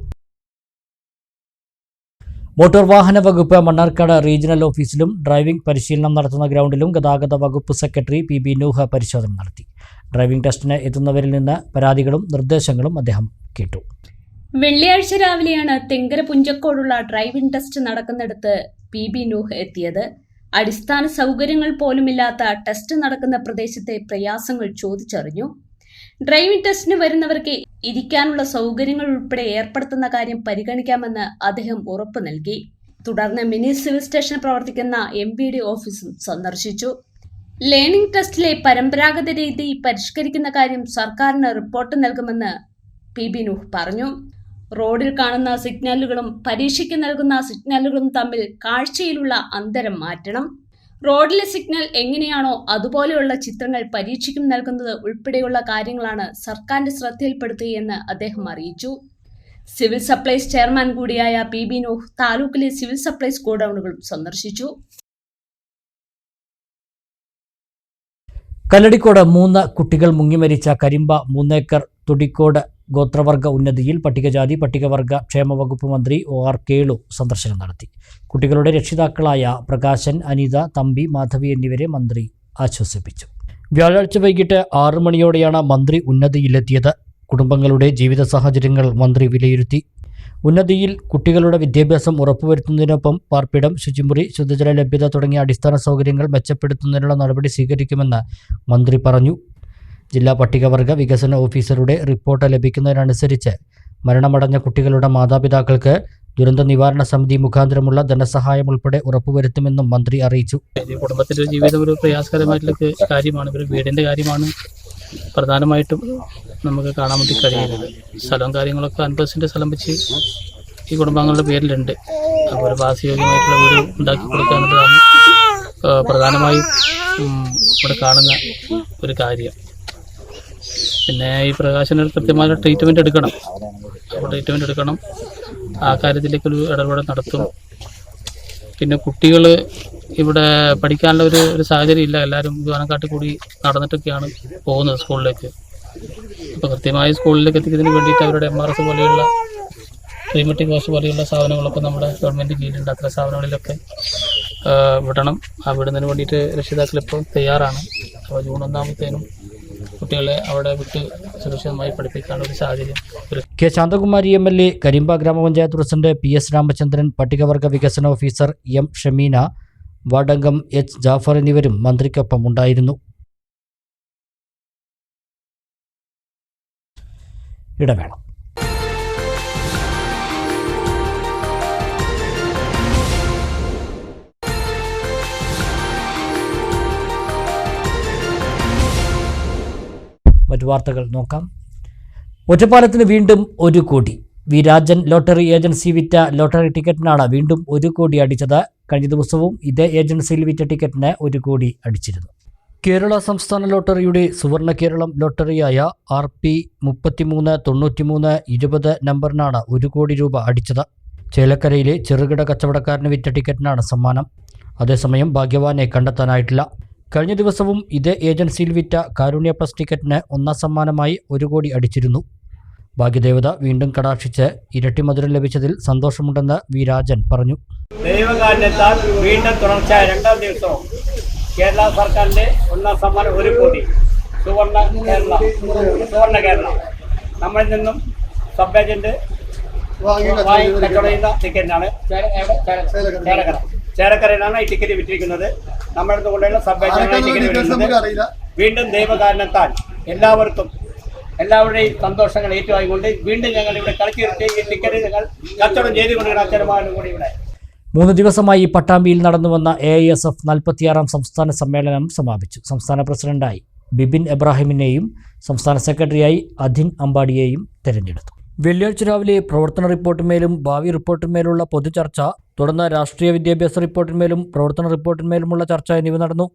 മോട്ടോർ വാഹന വകുപ്പ് മണ്ണാർക്കാട് റീജിയണൽ ഓഫീസിലും ഡ്രൈവിംഗ് പരിശീലനം നടത്തുന്ന ഗ്രൗണ്ടിലും ഗതാഗത വകുപ്പ് സെക്രട്ടറി PB നൂഹ് പരിശോധന നടത്തി. ഡ്രൈവിംഗ് ടെസ്റ്റിന് എത്തുന്നവരിൽ നിന്ന് പരാതികളും നിർദ്ദേശങ്ങളും അദ്ദേഹം കേട്ടു. വെള്ളിയാഴ്ച രാവിലെയാണ് തെങ്കര പുഞ്ചക്കോടുള്ള ഡ്രൈവിംഗ് ടെസ്റ്റ് നടക്കുന്നിടത്ത് PB നൂഹ് എത്തിയത്. അടിസ്ഥാന സൗകര്യങ്ങൾ പോലുമില്ലാത്ത ടെസ്റ്റ് നടക്കുന്ന പ്രദേശത്തെ പ്രയാസങ്ങൾ ചോദിച്ചറിഞ്ഞു. ഡ്രൈവിംഗ് ടെസ്റ്റിന് വരുന്നവർക്ക് ഇരിക്കാനുള്ള സൗകര്യങ്ങൾ ഉൾപ്പെടെ ഏർപ്പെടുത്തുന്ന കാര്യം പരിഗണിക്കാമെന്ന് അദ്ദേഹം ഉറപ്പു നൽകി. തുടർന്ന് മിനി സിവിൽ സ്റ്റേഷൻ പ്രവർത്തിക്കുന്ന MVD ഓഫീസും സന്ദർശിച്ചു. ലേണിംഗ് ടെസ്റ്റിലെ പരമ്പരാഗത രീതി പരിഷ്കരിക്കുന്ന കാര്യം സർക്കാരിന് റിപ്പോർട്ട് നൽകുമെന്ന് PB നൂഹ് പറഞ്ഞു. റോഡിൽ കാണുന്ന സിഗ്നലുകളും പരീക്ഷയ്ക്ക് നൽകുന്ന സിഗ്നലുകളും തമ്മിൽ കാഴ്ചയിലുള്ള അന്തരം മാറ്റണം. റോഡിലെ സിഗ്നൽ എങ്ങനെയാണോ അതുപോലെയുള്ള ചിത്രങ്ങൾ പരീക്ഷയ്ക്കും നൽകുന്നത് ഉൾപ്പെടെയുള്ള കാര്യങ്ങളാണ് സർക്കാരിന്റെ ശ്രദ്ധയിൽപ്പെടുത്തുകയെന്ന് അദ്ദേഹം അറിയിച്ചു. സിവിൽ സപ്ലൈസ് ചെയർമാൻ കൂടിയായ PB നൂഹ് താലൂക്കിലെ സിവിൽ സപ്ലൈസ് ഗോഡൌണുകളും സന്ദർശിച്ചു. കല്ലടിക്കോട് 3 കുട്ടികൾ മുങ്ങിമരിച്ച കരിമ്പ 3 ഏക്കർ തുടിക്കോട് ഗോത്രവർഗ ഉന്നതിയിൽ പട്ടികജാതി പട്ടികവർഗ ക്ഷേമ വകുപ്പ് മന്ത്രി OR കേളു സന്ദർശനം നടത്തി. കുട്ടികളുടെ രക്ഷിതാക്കളായ പ്രകാശൻ, അനിത, തമ്പി, മാധവി എന്നിവരെ മന്ത്രി ആശ്വസിപ്പിച്ചു. വ്യാഴാഴ്ച വൈകിട്ട് 6 മണിയോടെയാണ് മന്ത്രി ഉന്നതിയിലെത്തിയത്. കുടുംബങ്ങളുടെ ജീവിത സാഹചര്യങ്ങൾ മന്ത്രി വിലയിരുത്തി. ഉന്നതിയിൽ കുട്ടികളുടെ വിദ്യാഭ്യാസം ഉറപ്പുവരുത്തുന്നതിനൊപ്പം പാർപ്പിടം, ശുചിമുറി, ശുദ്ധജല ലഭ്യത തുടങ്ങിയ അടിസ്ഥാന സൗകര്യങ്ങൾ മെച്ചപ്പെടുത്തുന്നതിനുള്ള നടപടി സ്വീകരിക്കുമെന്ന് മന്ത്രി പറഞ്ഞു. ജില്ലാ പട്ടികവർഗ വികസന ഓഫീസറുടെ റിപ്പോർട്ട് ലഭിക്കുന്നതിനനുസരിച്ച് മരണമടഞ്ഞ കുട്ടികളുടെ മാതാപിതാക്കൾക്ക് ദുരന്ത നിവാരണ സമിതി മുഖാന്തരമുള്ള ധനസഹായം ഉൾപ്പെടെ ഉറപ്പുവരുത്തുമെന്നും മന്ത്രി അറിയിച്ചു. കുടുംബത്തിലെ ജീവിതം ഒരു പ്രയാസകരമായിട്ടുള്ള കാര്യമാണ്. ഒരു വീടിൻ്റെ കാര്യമാണ് പ്രധാനമായിട്ടും നമുക്ക് കാണാൻ വേണ്ടി കഴിയുന്നത്. സ്ഥലവും കാര്യങ്ങളൊക്കെ 50% സ്ഥലം വെച്ച് ഈ കുടുംബാംഗങ്ങളുടെ പേരിലുണ്ട്. അപ്പോൾ ഒരു വാസയോഗ്യമായിട്ടുള്ള വീട് ഉണ്ടാക്കി കൊടുക്കുക എന്നുള്ളതാണ് പ്രധാനമായും ഇവിടെ കാണുന്ന ഒരു കാര്യം. പിന്നെ ഈ പ്രകാശന കൃത്യമായ ട്രീറ്റ്മെൻറ്റ് എടുക്കണം. അപ്പോൾ ട്രീറ്റ്മെൻറ്റ് എടുക്കണം. ആ കാര്യത്തിലേക്കൊരു ഇടപെടൽ നടത്തും. പിന്നെ കുട്ടികൾ ഇവിടെ പഠിക്കാനുള്ള ഒരു സാഹചര്യം ഇല്ല. എല്ലാവരും വിമാനക്കാട്ടിൽ കൂടി നടന്നിട്ടൊക്കെയാണ് പോകുന്നത് സ്കൂളിലേക്ക്. അപ്പോൾ കൃത്യമായി സ്കൂളിലേക്ക് എത്തിക്കുന്നതിന് വേണ്ടിയിട്ട് അവരുടെ MRS പോലെയുള്ള പ്രീമെട്രിക് കോഴ്സ് പോലെയുള്ള സ്ഥാപനങ്ങളൊക്കെ നമ്മുടെ ഗവൺമെൻറ് കീഴിലുണ്ട്. അത്തരം സ്ഥാപനങ്ങളിലൊക്കെ വിടണം. ആ വിടുന്നതിന് വേണ്ടിയിട്ട് രക്ഷിതാക്കൾ ഇപ്പോൾ തയ്യാറാണ്. അപ്പോൾ ജൂൺ 1 കുട്ടികളെ അവിടെ വിട്ട് സുരക്ഷിതമായി പഠിപ്പിക്കാനുള്ള ഒരു സാഹചര്യം. കെ ശാന്തകുമാരി MLA, കരിമ്പ ഗ്രാമപഞ്ചായത്ത് പ്രസിഡന്റ് PS രാമചന്ദ്രൻ, പട്ടികവർഗ വികസന ഓഫീസർ M ഷമീന, വാർഡംഗം H ജാഫർ എന്നിവരും മന്ത്രിക്കൊപ്പം ഉണ്ടായിരുന്നു. ഇടവേള. മറ്റു വാർത്തകൾ നോക്കാം. ഒറ്റപ്പാലത്തിന് വീണ്ടും 1 കോടി. വി രാജൻ ലോട്ടറി ഏജൻസി വിറ്റ ലോട്ടറി ടിക്കറ്റിനാണ് വീണ്ടും 1 കോടി അടിച്ചത്. കഴിഞ്ഞ ദിവസവും ഇതേ ഏജൻസിയിൽ വിറ്റ ടിക്കറ്റിന് 1 കോടി അടിച്ചിരുന്നു. കേരള സംസ്ഥാന ലോട്ടറിയുടെ സുവർണ കേരളം ലോട്ടറിയായ RP 339320 നമ്പറിനാണ് 1 കോടി രൂപ അടിച്ചത്. ചേലക്കരയിലെ ചെറുകിട കച്ചവടക്കാരന് വിറ്റ ടിക്കറ്റിനാണ് സമ്മാനം. അതേസമയം ഭാഗ്യവാനെ കണ്ടെത്താനായിട്ടില്ല. കഴിഞ്ഞ ദിവസവും ഇതേ ഏജൻസിയിൽ വിറ്റ കാരുണ്യ പ്ലസ് ടിക്കറ്റിന് 1ാം സമ്മാനമായി 1 കോടി അടിച്ചിരുന്നു. ഭാഗ്യദേവത വീണ്ടും കടാക്ഷിച്ച് ഇരട്ടി മധുരം ലഭിച്ചതിൽ സന്തോഷമുണ്ടെന്ന് വി രാജൻ പറഞ്ഞു. ദൈവകാരണത്താൽ വീണ്ടും തുടർച്ചയായ 2ാം ദിവസവും കേരള സർക്കാരിന്റെ 1ാം സമ്മാനം 1 കോടി സുവർണ കേരളം നമ്മളിൽ നിന്നും സബ് ഏജന്റ് വാങ്ങി കച്ചവടം ചെയ്യുന്ന ടിക്കറ്റിനാണ്. ചേലക്കരയിലാണ് ഈ ടിക്കറ്റ് വിറ്റിരിക്കുന്നത്. നമ്മുടെ അടുത്ത് കൊണ്ടുള്ള സബ് ഏജന്റാണ് ടിക്കറ്റ് വിറ്റിരിക്കുന്നത്. വീണ്ടും ദൈവകാരണത്താൽ എല്ലാവരുടെയും സന്തോഷങ്ങൾ ഏറ്റുവാങ്ങിക്കൊണ്ട് വീണ്ടും ഞങ്ങൾ ഇവിടെ കളിച്ചിരുത്തി ഈ ടിക്കറ്റ് ഞങ്ങൾ കച്ചവടം ചെയ്തുകൊണ്ടിരുന്ന അച്ഛന്മാരും കൂടി ഇവിടെ 3 ദിവസമായി പട്ടാമ്പിയിൽ നടന്നുവന്ന AISF 46ാം സംസ്ഥാന സമ്മേളനം സമാപിച്ചു. സംസ്ഥാന പ്രസിഡന്റായി ബിബിൻ എബ്രാഹിമിനെയും സംസ്ഥാന സെക്രട്ടറിയായി അധിൻ അമ്പാടിയെയും തെരഞ്ഞെടുത്തു. വെള്ളിയാഴ്ച രാവിലെ പ്രവർത്തന റിപ്പോർട്ടിന്മേലും ഭാവി റിപ്പോർട്ടിന്മേലുള്ള പൊതുചർച്ച, തുടർന്ന് രാഷ്ട്രീയ വിദ്യാഭ്യാസ റിപ്പോർട്ടിന്മേലും പ്രവർത്തന റിപ്പോർട്ടിന്മേലുമുള്ള ചർച്ച എന്നിവ നടന്നു.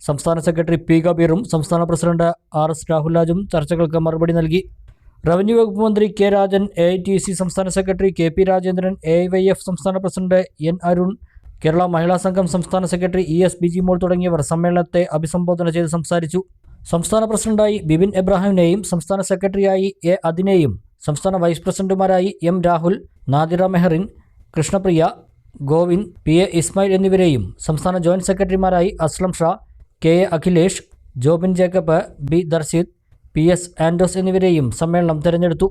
സംസ്ഥാന സെക്രട്ടറി P കബീറും സംസ്ഥാന പ്രസിഡന്റ് RS രാഹുൽരാജും ചർച്ചകൾക്ക് മറുപടി നൽകി. റവന്യൂ വകുപ്പ് മന്ത്രി K രാജൻ, AITC സംസ്ഥാന സെക്രട്ടറി KP രാജേന്ദ്രൻ, AIYF സംസ്ഥാന പ്രസിഡന്റ് N അരുൺ, കേരള മഹിളാ സംഘം സംസ്ഥാന സെക്രട്ടറി ES ബിജിമോൾ തുടങ്ങിയവർ സമ്മേളനത്തെ അഭിസംബോധന ചെയ്ത് സംസാരിച്ചു. സംസ്ഥാന പ്രസിഡന്റായി ബിബിൻ എബ്രാഹിമിനെയും സംസ്ഥാന സെക്രട്ടറിയായി A അദിനെയും സംസ്ഥാന വൈസ് പ്രസിഡന്റുമാരായി M രാഹുൽ, നാദിറ മെഹറിൻ, കൃഷ്ണപ്രിയ, ഗോവിന്ദ്, PA ഇസ്മായിൽ എന്നിവരെയും സംസ്ഥാന ജോയിന്റ് സെക്രട്ടറിമാരായി Aslam Shah, KA Akhilesh, Jobin Jacob, B Darshith, PS Andos എന്നിവരെയും സമ്മേളനം തെരഞ്ഞെടുത്തു.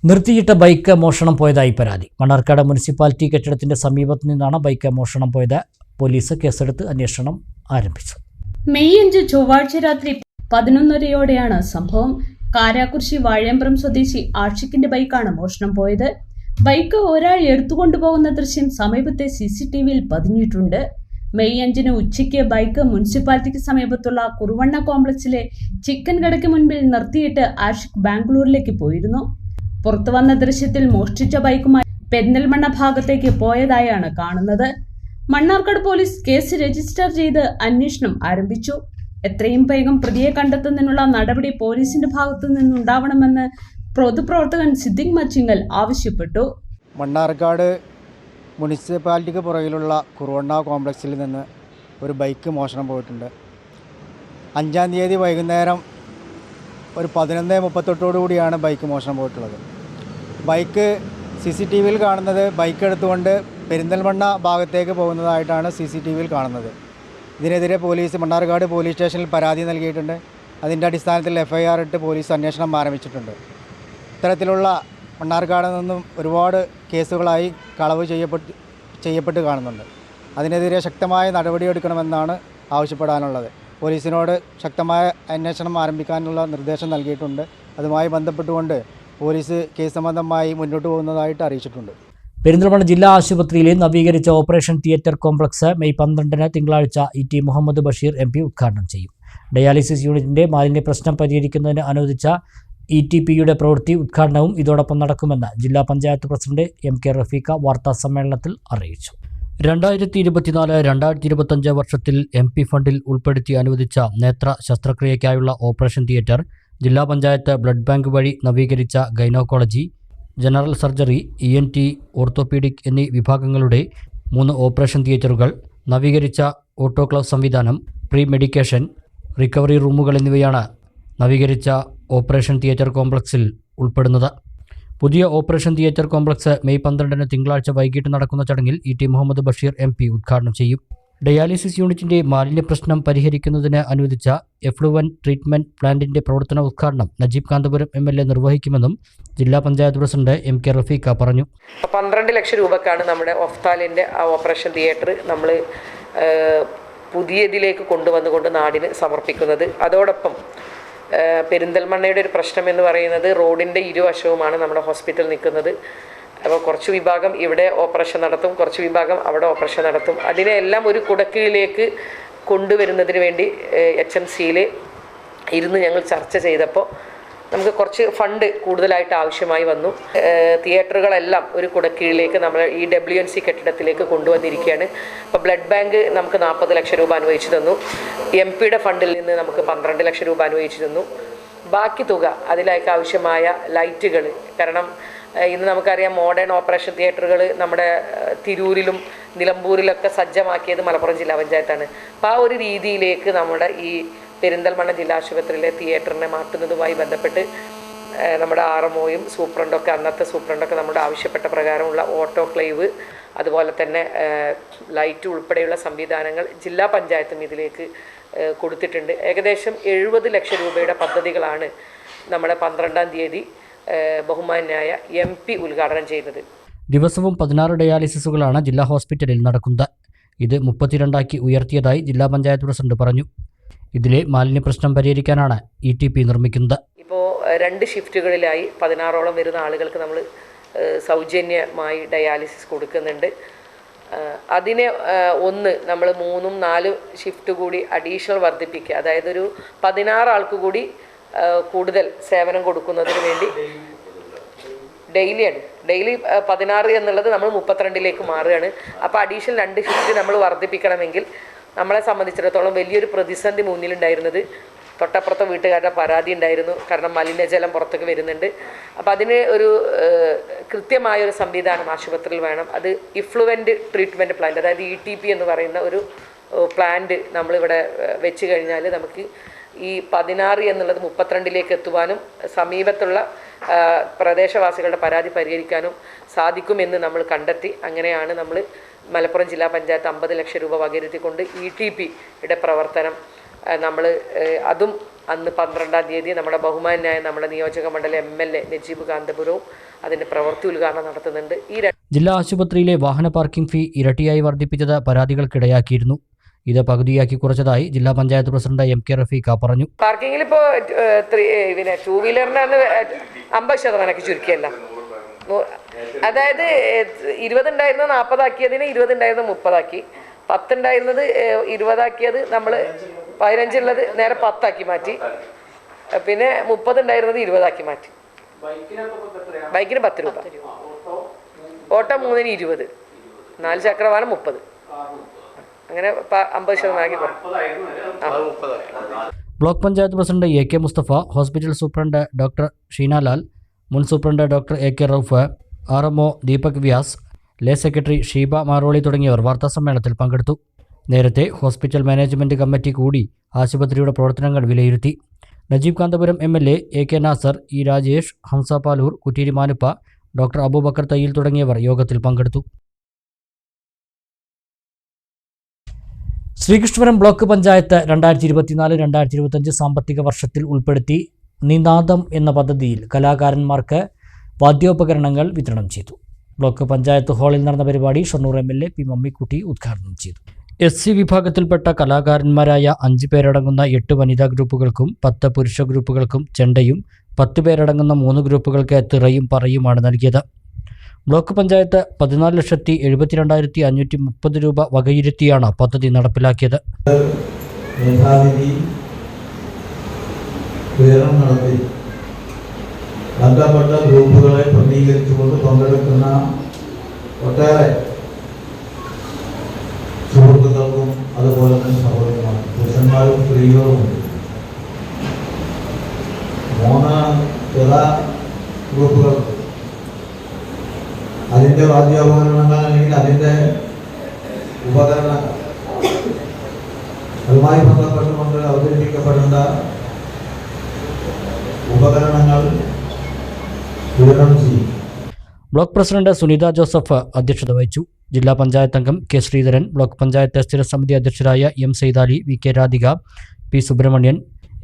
നിർത്തിയിട്ട ബൈക്ക് മോഷണം പോയതായി പരാതി. മണ്ണാർക്കാട് മുനിസിപ്പാലിറ്റി കെട്ടിടത്തിന്റെ സമീപത്തു നിന്നാണ് ബൈക്ക് മോഷണം പോയത്. പോലീസ് കേസെടുത്ത് അന്വേഷണം ആരംഭിച്ചു. മെയ് 5 ചൊവ്വാഴ്ച രാത്രി 11:30യോടെയാണ് സംഭവം. കാരാക്കുറിശി വാഴയമ്പ്രം സ്വദേശി ആഷിഖിന്റെ ബൈക്കാണ് മോഷണം പോയത്. ബൈക്ക് ഒരാൾ എടുത്തുകൊണ്ടുപോകുന്ന ദൃശ്യം സമീപത്തെ CCTVയിൽ പതിഞ്ഞിട്ടുണ്ട്. മെയ് 5 ഉച്ചയ്ക്ക് ബൈക്ക് മുനിസിപ്പാലിറ്റിക്ക് സമീപത്തുള്ള കുറുവണ്ണ കോംപ്ലക്സിലെ ചിക്കൻ കടയ്ക്ക് മുൻപിൽ നിർത്തിയിട്ട് ആഷിഖ് ബാംഗ്ലൂരിലേക്ക് പോയിരുന്നു. പുറത്തു വന്ന ദൃശ്യത്തിൽ മോഷ്ടിച്ച ബൈക്കുമായി പെരിന്തൽമണ്ണ ഭാഗത്തേക്ക് പോയതായാണ് കാണുന്നത്. മണ്ണാർക്കാട് പോലീസ് കേസ് രജിസ്റ്റർ ചെയ്ത് അന്വേഷണം ആരംഭിച്ചു. എത്രയും വേഗം പ്രതിയെ കണ്ടെത്തുന്നതിനുള്ള നടപടി പോലീസിന്റെ ഭാഗത്തു നിന്നുണ്ടാവണമെന്ന് പൊതുപ്രവർത്തകൻ സിദ്ദിഖ് മച്ചിങ്ങൽ ആവശ്യപ്പെട്ടു. മണ്ണാർക്കാട് മുനിസിപ്പാലിറ്റിക്ക് പുറകിലുള്ള കുറുവണ്ണ കോംപ്ലക്സിൽ നിന്ന് ഒരു ബൈക്ക് മോഷണം പോയിട്ടുണ്ട്. 5-ാം തീയതി വൈകുന്നേരം ഒരു 11:38 കൂടിയാണ് ബൈക്ക് മോഷണം പോയിട്ടുള്ളത്. ബൈക്ക് CCTVയിൽ കാണുന്നത് ബൈക്ക് എടുത്തുകൊണ്ട് പെരിന്തൽമണ്ണ ഭാഗത്തേക്ക് പോകുന്നതായിട്ടാണ് CCTVയിൽ കാണുന്നത്. ഇതിനെതിരെ പോലീസ് മണ്ണാർക്കാട് പോലീസ് സ്റ്റേഷനിൽ പരാതി നൽകിയിട്ടുണ്ട്. അതിൻ്റെ അടിസ്ഥാനത്തിൽ FIR ഇട്ട് പോലീസ് അന്വേഷണം ആരംഭിച്ചിട്ടുണ്ട്. ഇത്തരത്തിലുള്ള മണ്ണാർക്കാട് നിന്നും ഒരുപാട് കേസുകളായി കളവ് ചെയ്യപ്പെട്ട് കാണുന്നുണ്ട്. അതിനെതിരെ ശക്തമായ നടപടിയെടുക്കണമെന്നാണ് ആവശ്യപ്പെടാനുള്ളത്. പോലീസിനോട് ശക്തമായ അന്വേഷണം ആരംഭിക്കാനുള്ള നിർദ്ദേശം നൽകിയിട്ടുണ്ട്. അതുമായി ബന്ധപ്പെട്ടുകൊണ്ട് പോലീസ് കേസ് സംബന്ധമായി മുന്നോട്ട് പോകുന്നതായിട്ട് അറിയിച്ചിട്ടുണ്ട്. പെരിന്തൽമണ്ണ ജില്ലാ ആശുപത്രിയിലെ നവീകരിച്ച ഓപ്പറേഷൻ തിയേറ്റർ കോംപ്ലക്സ് മെയ് 12 തിങ്കളാഴ്ച ET മുഹമ്മദ് ബഷീർ MP ഉദ്ഘാടനം ചെയ്യും. ഡയാലിസിസ് യൂണിറ്റിന്റെ മാലിന്യ പ്രശ്നം പരിഹരിക്കുന്നതിന് അനുവദിച്ച ETPയുടെ പ്രവൃത്തി ഉദ്ഘാടനവും ഇതോടൊപ്പം നടക്കുമെന്ന് ജില്ലാ പഞ്ചായത്ത് പ്രസിഡന്റ് MK റഫീഖ വാർത്താസമ്മേളനത്തിൽ അറിയിച്ചു. 2024-2025 വർഷത്തിൽ MP ഫണ്ടിൽ ഉൾപ്പെടുത്തി അനുവദിച്ച നേത്ര ശസ്ത്രക്രിയയ്ക്കായുള്ള ഓപ്പറേഷൻ തിയേറ്റർ, ജില്ലാ പഞ്ചായത്ത് ബ്ലഡ് ബാങ്ക് വഴി നവീകരിച്ച gynaecology, general surgery, ENT, orthopaedic എന്നീ വിഭാഗങ്ങളുടെ 3 ഓപ്പറേഷൻ തിയേറ്ററുകൾ, നവീകരിച്ച ഓട്ടോക്ലേവ് സംവിധാനം, പ്രീ മെഡിക്കേഷൻ, റിക്കവറി റൂമുകൾ എന്നിവയാണ് നവീകരിച്ച ഓപ്പറേഷൻ തിയേറ്റർ കോംപ്ലക്സിൽ ഉൾപ്പെടുന്നത്. പുതിയ ഓപ്പറേഷൻ തിയേറ്റർ കോംപ്ലക്സ് മെയ് 12 തിങ്കളാഴ്ച വൈകിട്ട് നടക്കുന്ന ചടങ്ങിൽ ET മുഹമ്മദ് ബഷീർ MP ഉദ്ഘാടനം ചെയ്യും. ഡയാലിസിസ് യൂണിറ്റിന്റെ മാലിന്യ പ്രശ്നം പരിഹരിക്കുന്നതിന് അനുവദിച്ച എഫ്ലുവന്റ് ട്രീറ്റ്മെന്റ് പ്ലാന്റിന്റെ പ്രവർത്തന ഉദ്ഘാടനം നജീബ് കാന്തപുരം MLA നിർവഹിക്കുമെന്നും ജില്ലാ പഞ്ചായത്ത് പ്രസിഡന്റ് MK റഫീഖ പറഞ്ഞു. 12 ലക്ഷം രൂപക്കാണ് നമ്മുടെ ഒഫ്താലിൻ്റെ ആ ഓപ്പറേഷൻ തിയേറ്റർ നമ്മൾ പുതിയതിലേക്ക് കൊണ്ടുവന്നുകൊണ്ട് നാടിന് സമർപ്പിക്കുന്നത്. അതോടൊപ്പം പെരിന്തൽമണ്ണയുടെ ഒരു പ്രശ്നം എന്ന് പറയുന്നത് റോഡിൻ്റെ ഇരുവശവുമാണ് നമ്മുടെ ഹോസ്പിറ്റൽ നിൽക്കുന്നത്. അപ്പോൾ കുറച്ച് വിഭാഗം ഇവിടെ ഓപ്പറേഷൻ നടത്തും, കുറച്ച് വിഭാഗം അവിടെ ഓപ്പറേഷൻ നടത്തും. അതിനെല്ലാം ഒരു കുടക്കീഴിലേക്ക് കൊണ്ടുവരുന്നതിന് വേണ്ടി HMCയിൽ ഇരുന്ന് ഞങ്ങൾ ചർച്ച ചെയ്തപ്പോൾ നമുക്ക് കുറച്ച് ഫണ്ട് കൂടുതലായിട്ട് ആവശ്യമായി വന്നു. തിയേറ്ററുകളെല്ലാം ഒരു കുടക്കീഴിലേക്ക് നമ്മൾ ഈ WNC കെട്ടിടത്തിലേക്ക് കൊണ്ടുവന്നിരിക്കുകയാണ്. അപ്പോൾ ബ്ലഡ് ബാങ്ക് നമുക്ക് 40 ലക്ഷം രൂപ അനുവദിച്ചു തന്നു. MPയുടെ ഫണ്ടിൽ നിന്ന് നമുക്ക് 12 ലക്ഷം രൂപ അനുവദിച്ചു തന്നു. ബാക്കി തുക അതിലേക്ക് ആവശ്യമായ ലൈറ്റുകൾ, കാരണം ഇന്ന് നമുക്കറിയാം മോഡേൺ ഓപ്പറേഷൻ തിയേറ്ററുകൾ നമ്മുടെ തിരൂരിലും നിലമ്പൂരിലൊക്കെ സജ്ജമാക്കിയത് മലപ്പുറം ജില്ലാ പഞ്ചായത്താണ്. അപ്പോൾ ആ ഒരു രീതിയിലേക്ക് നമ്മുടെ ഈ പെരിന്തൽമണ്ണ ജില്ലാ ആശുപത്രിയിലെ തിയേറ്ററിനെ മാറ്റുന്നതുമായി ബന്ധപ്പെട്ട് നമ്മുടെ RMOയും സൂപ്രണ്ടൊക്കെ, അന്നത്തെ സൂപ്രണ്ടൊക്കെ നമ്മുടെ ആവശ്യപ്പെട്ട പ്രകാരമുള്ള ഓട്ടോക്ലേവ്, അതുപോലെ തന്നെ ലൈറ്റ് ഉൾപ്പെടെയുള്ള സംവിധാനങ്ങൾ ജില്ലാ പഞ്ചായത്തും ഇതിലേക്ക് കൊടുത്തിട്ടുണ്ട്. ഏകദേശം 70 ലക്ഷം രൂപയുടെ പദ്ധതികളാണ് നമ്മുടെ 12-ാം തീയതി ബഹുമാന്യായ MP ഉദ്ഘാടനം ചെയ്യുന്നത്. ദിവസവും 16 ഡയാലിസിസുകളാണ് ജില്ലാ ഹോസ്പിറ്റലിൽ നടക്കുന്നത്. ഇത് 32 ഉയർത്തിയതായി ജില്ലാ പഞ്ചായത്ത് പ്രസിഡന്റ് പറഞ്ഞു. ഇതിലെ മാലിന്യ പ്രശ്നം പരിഹരിക്കാനാണ് ETP നിർമ്മിക്കുന്നത്. ഇപ്പോൾ 2 ഷിഫ്റ്റുകളിലായി 16ഓളം വരുന്ന ആളുകൾക്ക് നമ്മൾ സൗജന്യമായി ഡയാലിസിസ് കൊടുക്കുന്നുണ്ട്. അതിനെ നമ്മൾ 3-4 ഷിഫ്റ്റ് കൂടി അഡീഷണൽ വർദ്ധിപ്പിക്കുക, അതായത് ഒരു 16 ആൾക്ക് കൂടി കൂടുതൽ സേവനം കൊടുക്കുന്നതിന് വേണ്ടി ഡെയിലി 16 എന്നുള്ളത് നമ്മൾ 32ലേക്ക് മാറുകയാണ്. അപ്പോൾ അഡീഷണൽ 2 ഷിഫ്റ്റ് നമ്മൾ വർദ്ധിപ്പിക്കണമെങ്കിൽ നമ്മളെ സംബന്ധിച്ചിടത്തോളം വലിയൊരു പ്രതിസന്ധി മുന്നിലുണ്ടായിരുന്നത് തൊട്ടപ്പുറത്തെ വീട്ടുകാരുടെ പരാതി ഉണ്ടായിരുന്നു. കാരണം മലിനജലം പുറത്തേക്ക് വരുന്നുണ്ട്. അപ്പോൾ അതിന് ഒരു കൃത്യമായൊരു സംവിധാനം ആശുപത്രിയിൽ വേണം. അത് ഇഫ്ലുവൻ്റ് ട്രീറ്റ്മെൻറ്റ് പ്ലാന്റ്, അതായത് ETP എന്ന് പറയുന്ന ഒരു പ്ലാന്റ് നമ്മളിവിടെ വെച്ച് കഴിഞ്ഞാൽ നമുക്ക് ഈ 16 എന്നുള്ളത് 32ലേക്ക് എത്തുവാനും സമീപത്തുള്ള പ്രദേശവാസികളുടെ പരാതി പരിഹരിക്കാനും സാധിക്കുമെന്ന് നമ്മൾ കണ്ടെത്തി. അങ്ങനെയാണ് നമ്മൾ മലപ്പുറം ജില്ലാ പഞ്ചായത്ത് 50 ലക്ഷം രൂപ വകയിരുത്തിക്കൊണ്ട് ETPയുടെ പ്രവർത്തനം നമ്മൾ അതും അന്ന് 12-ാം തീയതി നമ്മുടെ ബഹുമാന്യായ നമ്മുടെ നിയോജക മണ്ഡലം MLA നജീബ് കാന്തപുരവും അതിൻ്റെ പ്രവൃത്തി ഉദ്ഘാടനം നടത്തുന്നുണ്ട്. ജില്ലാ ആശുപത്രിയിലെ വാഹന പാർക്കിംഗ് ഫീ ഇരട്ടിയായി വർദ്ധിപ്പിച്ചത് പരാതികൾക്കിടയാക്കിയിരുന്നു. ഇത് പകുതിയാക്കി കുറച്ചതായി ജില്ലാ പഞ്ചായത്ത് പ്രസിഡന്റ് MK റഫീഖ പറഞ്ഞു. പാർക്കിങ്ങിൽ ഇപ്പോൾ 2 വീലറിനാണ് 50% ചുരുക്കിയല്ല. അതായത് 20 ഉണ്ടായിരുന്നത് 40 ആക്കിയതിന് 20 ഉണ്ടായിരുന്നത് 30 ആക്കി, 10 ഉണ്ടായിരുന്നത് 20 ആക്കിയത് നമ്മൾ 15 ഉള്ളത് നേരെ 10 ആക്കി മാറ്റി, പിന്നെ 30 ഉണ്ടായിരുന്നത് 20 ആക്കി മാറ്റി. ബൈക്കിന് 10 രൂപ, ഓട്ടോ 3-ന് 20, 4 ചക്രവാഹനം 30, അങ്ങനെ 50% ആക്കി കുറഞ്ഞു. Block panchayat president AK Musthafa, hospital superintendent doctor Sheenalal, മുൻ superintendent doctor AK Rauf, RMO Deepak Vyas, lay secretary Sheeba Maroli തുടങ്ങിയവർ വാർത്താസമ്മേളനത്തിൽ പങ്കെടുത്തു. നേരത്തെ ഹോസ്പിറ്റൽ മാനേജ്മെന്റ് കമ്മിറ്റി കൂടി ആശുപത്രിയുടെ പ്രവർത്തനങ്ങൾ വിലയിരുത്തി. Najeeb Kanthapuram MLA, AK Nasar, E Rajesh, Hamza Paloor, Kutteeri Manuppa, doctor Abubakar Thayyil തുടങ്ങിയവർ യോഗത്തിൽ പങ്കെടുത്തു. ശ്രീകൃഷ്ണപുരം ബ്ലോക്ക് പഞ്ചായത്ത് 2024-2025 സാമ്പത്തിക വർഷത്തിൽ ഉൾപ്പെടുത്തി നിനാദം എന്ന പദ്ധതിയിൽ കലാകാരന്മാർക്ക് വാദ്യോപകരണങ്ങൾ വിതരണം ചെയ്തു. ബ്ലോക്ക് പഞ്ചായത്ത് ഹാളിൽ നടന്ന പരിപാടി ഷൊർണൂർ MLA P മമ്മിക്കുട്ടി ഉദ്ഘാടനം ചെയ്തു. SC വിഭാഗത്തിൽപ്പെട്ട കലാകാരന്മാരായ 5 പേരടങ്ങുന്ന 8 വനിതാ ഗ്രൂപ്പുകൾക്കും 10 പുരുഷ ഗ്രൂപ്പുകൾക്കും ചെണ്ടയും 10 പേരടങ്ങുന്ന 3 ഗ്രൂപ്പുകൾക്ക് തിറയും പറയുമാണ് നൽകിയത്. ബ്ലോക്ക് പഞ്ചായത്ത് 14,72,530 രൂപ വകയിരുത്തിയാണ് പദ്ധതി നടപ്പിലാക്കിയത്. ബന്ധപ്പെട്ട ഗ്രൂപ്പുകളെ പ്രതികരിച്ചുകൊണ്ട് പങ്കെടുക്കുന്ന ഒട്ടേറെ സുഹൃത്തുക്കൾക്കും അതുപോലെ തന്നെ സഹോദരന്മാർക്കും പുരുഷന്മാരും സ്ത്രീകളുമുണ്ട്. 3 ഗ്രൂപ്പുകൾ അതിൻ്റെ വാദ്യോപകരണങ്ങൾ അല്ലെങ്കിൽ അതിൻ്റെ ഉപകരണങ്ങൾ അതുമായി ബന്ധപ്പെട്ടുകൊണ്ട് അവതരിപ്പിക്കപ്പെടേണ്ട ഉപകരണങ്ങൾ വിതരണം ചെയ്യും. ബ്ലോക്ക് പ്രസിഡന്റ് സുനിത ജോസഫ് അധ്യക്ഷത വഹിച്ചു. ജില്ലാ പഞ്ചായത്ത് അംഗം കെ ശ്രീധരൻ, ബ്ലോക്ക് പഞ്ചായത്ത് സ്ഥിരസമിതി അധ്യക്ഷരായ M Saithali, V K Radhika, P Subrahmanyan,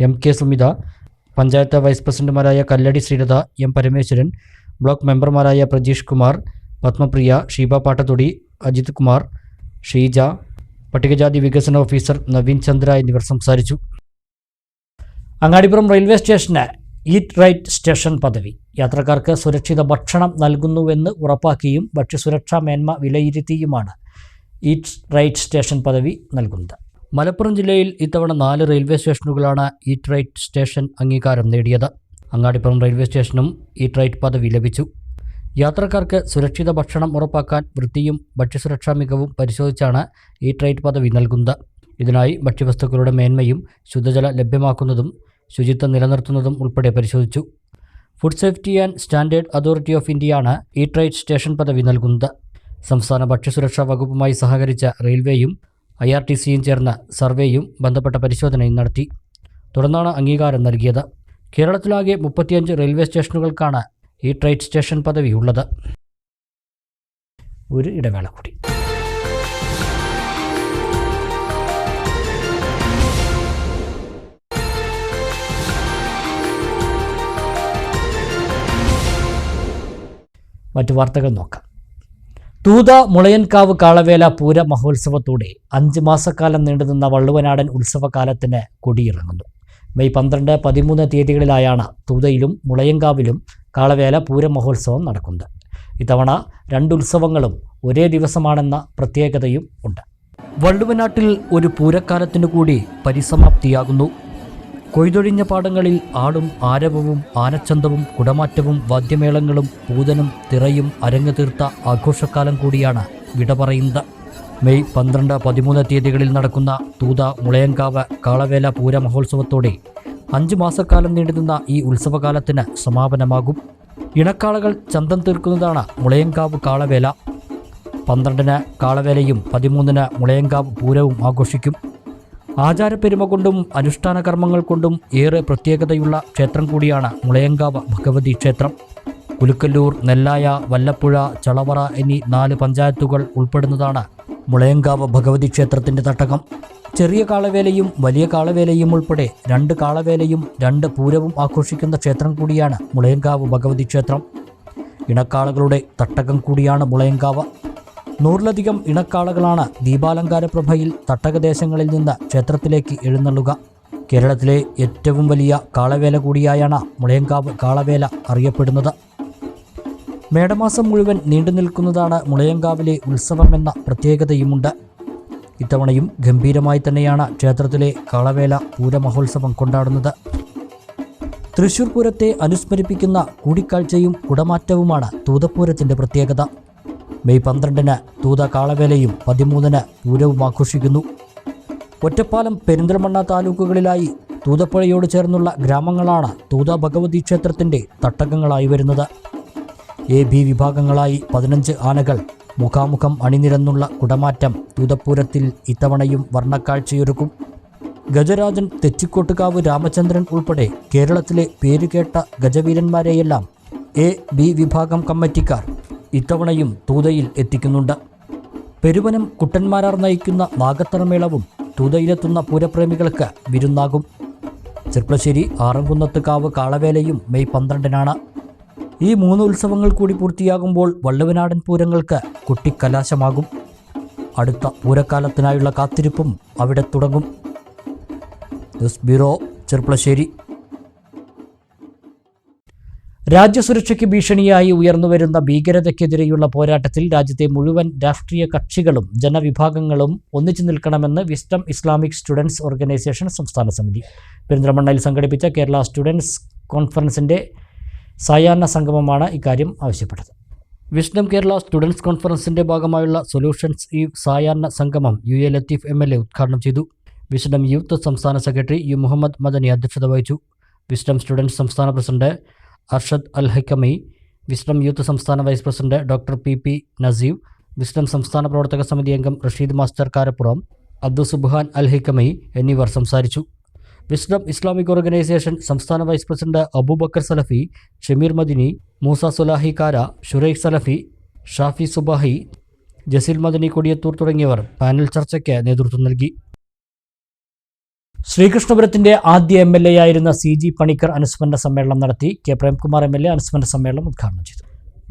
M K Sumitha, panchayat vice പ്രസിഡന്റുമാരായ കല്ലടി ശ്രീലത, എം പരമേശ്വരൻ, ബ്ലോക്ക് മെമ്പർമാരായ പ്രജീഷ് കുമാർ, പത്മപ്രിയ, ഷീബ പാട്ടത്തൊടി, അജിത് കുമാർ, ഷീജ, പട്ടികജാതി വികസന ഓഫീസർ നവീൻ ചന്ദ്ര എന്നിവർ സംസാരിച്ചു. അങ്ങാടിപ്പുറം റെയിൽവേ സ്റ്റേഷന് ഈറ്റ് റൈറ്റ് സ്റ്റേഷൻ പദവി. യാത്രക്കാർക്ക് സുരക്ഷിത ഭക്ഷണം നൽകുന്നുവെന്ന് ഉറപ്പാക്കിയും ഭക്ഷ്യസുരക്ഷാ മേന്മ വിലയിരുത്തിയുമാണ് ഈറ്റ് റൈറ്റ് സ്റ്റേഷൻ പദവി നൽകുന്നത്. മലപ്പുറം ജില്ലയിൽ ഇത്തവണ 4 റെയിൽവേ സ്റ്റേഷനുകളാണ് ഈറ്റ് റൈറ്റ് സ്റ്റേഷൻ അംഗീകാരം നേടിയത്. അങ്ങാടിപ്പുറം റെയിൽവേ സ്റ്റേഷനും ഈറ്റ് റൈറ്റ് പദവി ലഭിച്ചു. യാത്രക്കാർക്ക് സുരക്ഷിത ഭക്ഷണം ഉറപ്പാക്കാൻ വൃത്തിയും ഭക്ഷ്യസുരക്ഷാ മികവും പരിശോധിച്ചാണ് ഈറ്റ് റൈറ്റ് പദവി നൽകുന്നത്. ഇതിനായി ഭക്ഷ്യവസ്തുക്കളുടെ മേന്മയും ശുദ്ധജലം ലഭ്യമാക്കുന്നതും ശുചിത്വം നിലനിർത്തുന്നതും ഉൾപ്പെടെ പരിശോധിച്ചു. Food safety and standard authority of ഇന്ത്യയാണ് ഈറ്റ് റൈറ്റ് സ്റ്റേഷൻ പദവി നൽകുന്നത്. സംസ്ഥാന ഭക്ഷ്യസുരക്ഷാ വകുപ്പുമായി സഹകരിച്ച റെയിൽവേയും IRTCയും ചേർന്ന സർവേയും ബന്ധപ്പെട്ട പരിശോധനയും നടത്തി. തുടർന്നാണ് അംഗീകാരം നൽകിയത്. കേരളത്തിലാകെ 35 റെയിൽവേ സ്റ്റേഷനുകൾക്കാണ് ഈറ്റ് റൈറ്റ് സ്റ്റേഷൻ പദവി ഉള്ളത്. ഒരു ഇടവേള കൂടി. മറ്റു വാർത്തകൾ നോക്കാം. തൂത മുളയൻകാവ് കാളവേല പൂര മഹോത്സവത്തോടെ 5 മാസക്കാലം നീണ്ടുനിന്ന വള്ളുവനാടൻ ഉത്സവകാലത്തിന് കൊടിയിറങ്ങുന്നു. മെയ് 12, 13 തീയതികളിലായാണ് തൂതയിലും മുളയൻകാവിലും കാളവേല പൂര മഹോത്സവം നടക്കുന്നത്. ഇത്തവണ 2 ഉത്സവങ്ങളും ഒരേ ദിവസമാണെന്ന പ്രത്യേകതയും ഉണ്ട്. വള്ളുവനാട്ടിൽ ഒരു പൂരക്കാലത്തിനു കൂടി പരിസമാപ്തിയാകുന്നു. കൊയ്തൊഴിഞ്ഞ പാടങ്ങളിൽ ആടും ആരവവും ആനച്ചന്തവും കുടമാറ്റവും വാദ്യമേളങ്ങളും പൂതനും തിറയും അരങ്ങു തീർത്ത ആഘോഷക്കാലം കൂടിയാണ് വിട പറയുന്നത്. മെയ് 12, 13 തീയതികളിൽ നടക്കുന്ന തൂത മുളയൻകാവ് കാളവേല പൂര മഹോത്സവത്തോടെ 5 മാസക്കാലം നീണ്ടുനിന്ന ഈ ഉത്സവകാലത്തിന് സമാപനമാകും. ഇണക്കാളകൾ ചന്തം തീർക്കുന്നതാണ് മുളയൻകാവ് കാളവേല. 12-ന് കാളവേലയും 13-ന് മുളയൻകാവ് പൂരവും ആഘോഷിക്കും. ആചാരപ്പെരുമ കൊണ്ടും അനുഷ്ഠാന കർമ്മങ്ങൾ കൊണ്ടും ഏറെ പ്രത്യേകതയുള്ള ക്ഷേത്രം കൂടിയാണ് മുളയൻകാവ് ഭഗവതി ക്ഷേത്രം. കുലുക്കല്ലൂർ, നെല്ലായ, വല്ലപ്പുഴ, ചളവറ എന്നീ 4 പഞ്ചായത്തുകൾ ഉൾപ്പെടുന്നതാണ് മുളയൻകാവ് ഭഗവതി ക്ഷേത്രത്തിൻ്റെ തട്ടകം. ചെറിയ കാളവേലയും വലിയ കാളവേലയും ഉൾപ്പെടെ 2 കാളവേലയും 2 പൂരവും ആഘോഷിക്കുന്ന ക്ഷേത്രം കൂടിയാണ് മുളയൻകാവ് ഭഗവതി ക്ഷേത്രം. ഇണക്കാളകളുടെ തട്ടകം കൂടിയാണ് മുളയൻകാവ്. 100-ലധികം ഇണക്കാളകളാണ് ദീപാലങ്കാര പ്രഭയിൽ തട്ടകദേശങ്ങളിൽ നിന്ന് ക്ഷേത്രത്തിലേക്ക് എഴുന്നള്ളുക. കേരളത്തിലെ ഏറ്റവും വലിയ കാളവേല കൂടിയായാണ് മുളയൻകാവ് കാളവേല അറിയപ്പെടുന്നത്. മേടമാസം മുഴുവൻ നീണ്ടു നിൽക്കുന്നതാണ് മുളയൻകാവിലെ ഉത്സവമെന്ന പ്രത്യേകതയുമുണ്ട്. ഇത്തവണയും ഗംഭീരമായി തന്നെയാണ് ക്ഷേത്രത്തിലെ കാളവേല പൂരമഹോത്സവം കൊണ്ടാടുന്നത്. തൃശ്ശൂർ പൂരത്തെ അനുസ്മരിപ്പിക്കുന്ന കൂടിക്കാഴ്ചയും കുടമാറ്റവുമാണ് തൂതപ്പൂരത്തിൻ്റെ പ്രത്യേകത. മെയ് 12-ന് തൂത കാളവേലയും 13-ന് പൂരവും ആഘോഷിക്കുന്നു. ഒറ്റപ്പാലം, പെരിന്തൽമണ്ണ താലൂക്കുകളിലായി തൂതപ്പുഴയോട് ചേർന്നുള്ള ഗ്രാമങ്ങളാണ് തൂത ഭഗവതി ക്ഷേത്രത്തിൻ്റെ തട്ടകങ്ങളായി വരുന്നത്. AB വിഭാഗങ്ങളായി 15 ആനകൾ മുഖാമുഖം അണിനിരന്നുള്ള കുടമാറ്റം തൂതപ്പൂരത്തിൽ ഇത്തവണയും വർണ്ണക്കാഴ്ചയൊരുക്കും. ഗജരാജൻ, തെച്ചിക്കോട്ടുകാവ് രാമചന്ദ്രൻ ഉൾപ്പെടെ കേരളത്തിലെ പേരുകേട്ട ഗജവീരന്മാരെയെല്ലാം AB വിഭാഗം കമ്മിറ്റിക്കാർ ഇത്തവണയും തൂതയിൽ എത്തിക്കുന്നുണ്ട്. പെരുവനം കുട്ടന്മാരാർ നയിക്കുന്ന നാഗത്തറമേളവും തൂതയിലെത്തുന്ന പൂരപ്രേമികൾക്ക് വിരുന്നാകും. ചെർപ്പളശ്ശേരി ആറംകുന്നത്ത് കാവ് കാളവേലയും മെയ് 12-നാണ്. ഈ 3 ഉത്സവങ്ങൾ കൂടി പൂർത്തിയാകുമ്പോൾ വള്ളുവനാടൻ പൂരങ്ങൾക്ക് കൊട്ടിക്കലാശമാകും. അടുത്ത പൂരക്കാലത്തിനായുള്ള കാത്തിരിപ്പും അവിടെ തുടങ്ങും. News bureau, Cherpulassery. രാജ്യസുരക്ഷയ്ക്ക് ഭീഷണിയായി ഉയർന്നുവരുന്ന ഭീകരതയ്ക്കെതിരെയുള്ള പോരാട്ടത്തിൽ രാജ്യത്തെ മുഴുവൻ രാഷ്ട്രീയ കക്ഷികളും ജനവിഭാഗങ്ങളും ഒന്നിച്ചു നിൽക്കണമെന്ന് വിസ്ഡം ഇസ്ലാമിക് സ്റ്റുഡൻസ് ഓർഗനൈസേഷൻ സംസ്ഥാന സമിതി പെരിന്തൽമണ്ണയിൽ സംഘടിപ്പിച്ച കേരള സ്റ്റുഡൻസ് കോൺഫറൻസിൻ്റെ സായാഹ്ന സംഗമമാണ് ഇക്കാര്യം ആവശ്യപ്പെട്ടത്. വിസ്ഡം കേരള സ്റ്റുഡൻസ് കോൺഫറൻസിൻ്റെ ഭാഗമായുള്ള സൊല്യൂഷൻസ് ഈ സായാഹ്ന സംഗമം UA ലത്തീഫ് MLA ഉദ്ഘാടനം ചെയ്തു. വിസ്ഡം യൂത്ത് സംസ്ഥാന സെക്രട്ടറി U മുഹമ്മദ് മദനി അധ്യക്ഷത വഹിച്ചു. വിസ്ഡം സ്റ്റുഡൻസ് സംസ്ഥാന president Arshad Al Haikami, wisdom youth സംസ്ഥാന vice president doctor PP Naseev, wisdom സംസ്ഥാന പ്രവർത്തക സമിതി അംഗം റഷീദ് മാസ്റ്റർ കാരപ്പുറം, അബ്ദു സുബ്ഹാൻ അൽ ഹൈക്കമി എന്നിവർ സംസാരിച്ചു. വിസ്ഡം ഇസ്ലാമിക് ഓർഗനൈസേഷൻ സംസ്ഥാന വൈസ് പ്രസിഡന്റ് അബൂബക്കർ സലഫി, ഷമീർ മദിനി, മൂസ സുലാഹി കാര, ഷുറൈഖ് സലഫി, ഷാഫി സുബാഹി, ജസീൽ മദനി കൊടിയത്തൂർ തുടങ്ങിയവർ പാനൽ ചർച്ചയ്ക്ക് നേതൃത്വം നൽകി. ശ്രീകൃഷ്ണപുരത്തിന്റെ ആദ്യ MLA ആയിരുന്ന CG പണിക്കർ അനുസ്മരണ സമ്മേളനം നടത്തി. K പ്രേംകുമാർ MLA അനുസ്മരണ സമ്മേളനം ഉദ്ഘാടനം ചെയ്തു.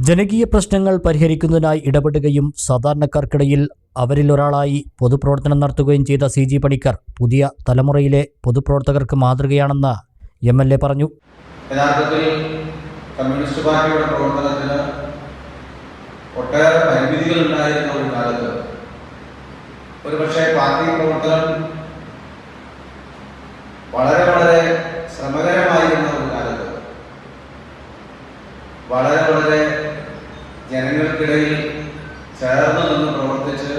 ജനകീയ പ്രശ്നങ്ങൾ പരിഹരിക്കുന്നതിനായി ഇടപെടുകയും സാധാരണക്കാർക്കിടയിൽ അവരിൽ ഒരാളായി പൊതുപ്രവർത്തനം നടത്തുകയും ചെയ്ത CG പണിക്കർ പുതിയ തലമുറയിലെ പൊതുപ്രവർത്തകർക്ക് മാതൃകയാണെന്ന് MLA പറഞ്ഞു. യഥാർത്ഥത്തിൽ കമ്മ്യൂണിസ്റ്റ് പാർട്ടിയുടെ പ്രവർത്തനത്തിന് ഒട്ടേറെ പരിമിതികൾ ഉണ്ടായിരുന്ന ഒരു കാലത്ത് ഒരുപക്ഷെ പാർട്ടി പ്രവർത്തനം വളരെ ശ്രമകരമായിരുന്ന ഒരു കാലത്ത് വളരെ ജനങ്ങൾക്കിടയിൽ ചേർന്ന് നിന്ന് പ്രവർത്തിച്ച്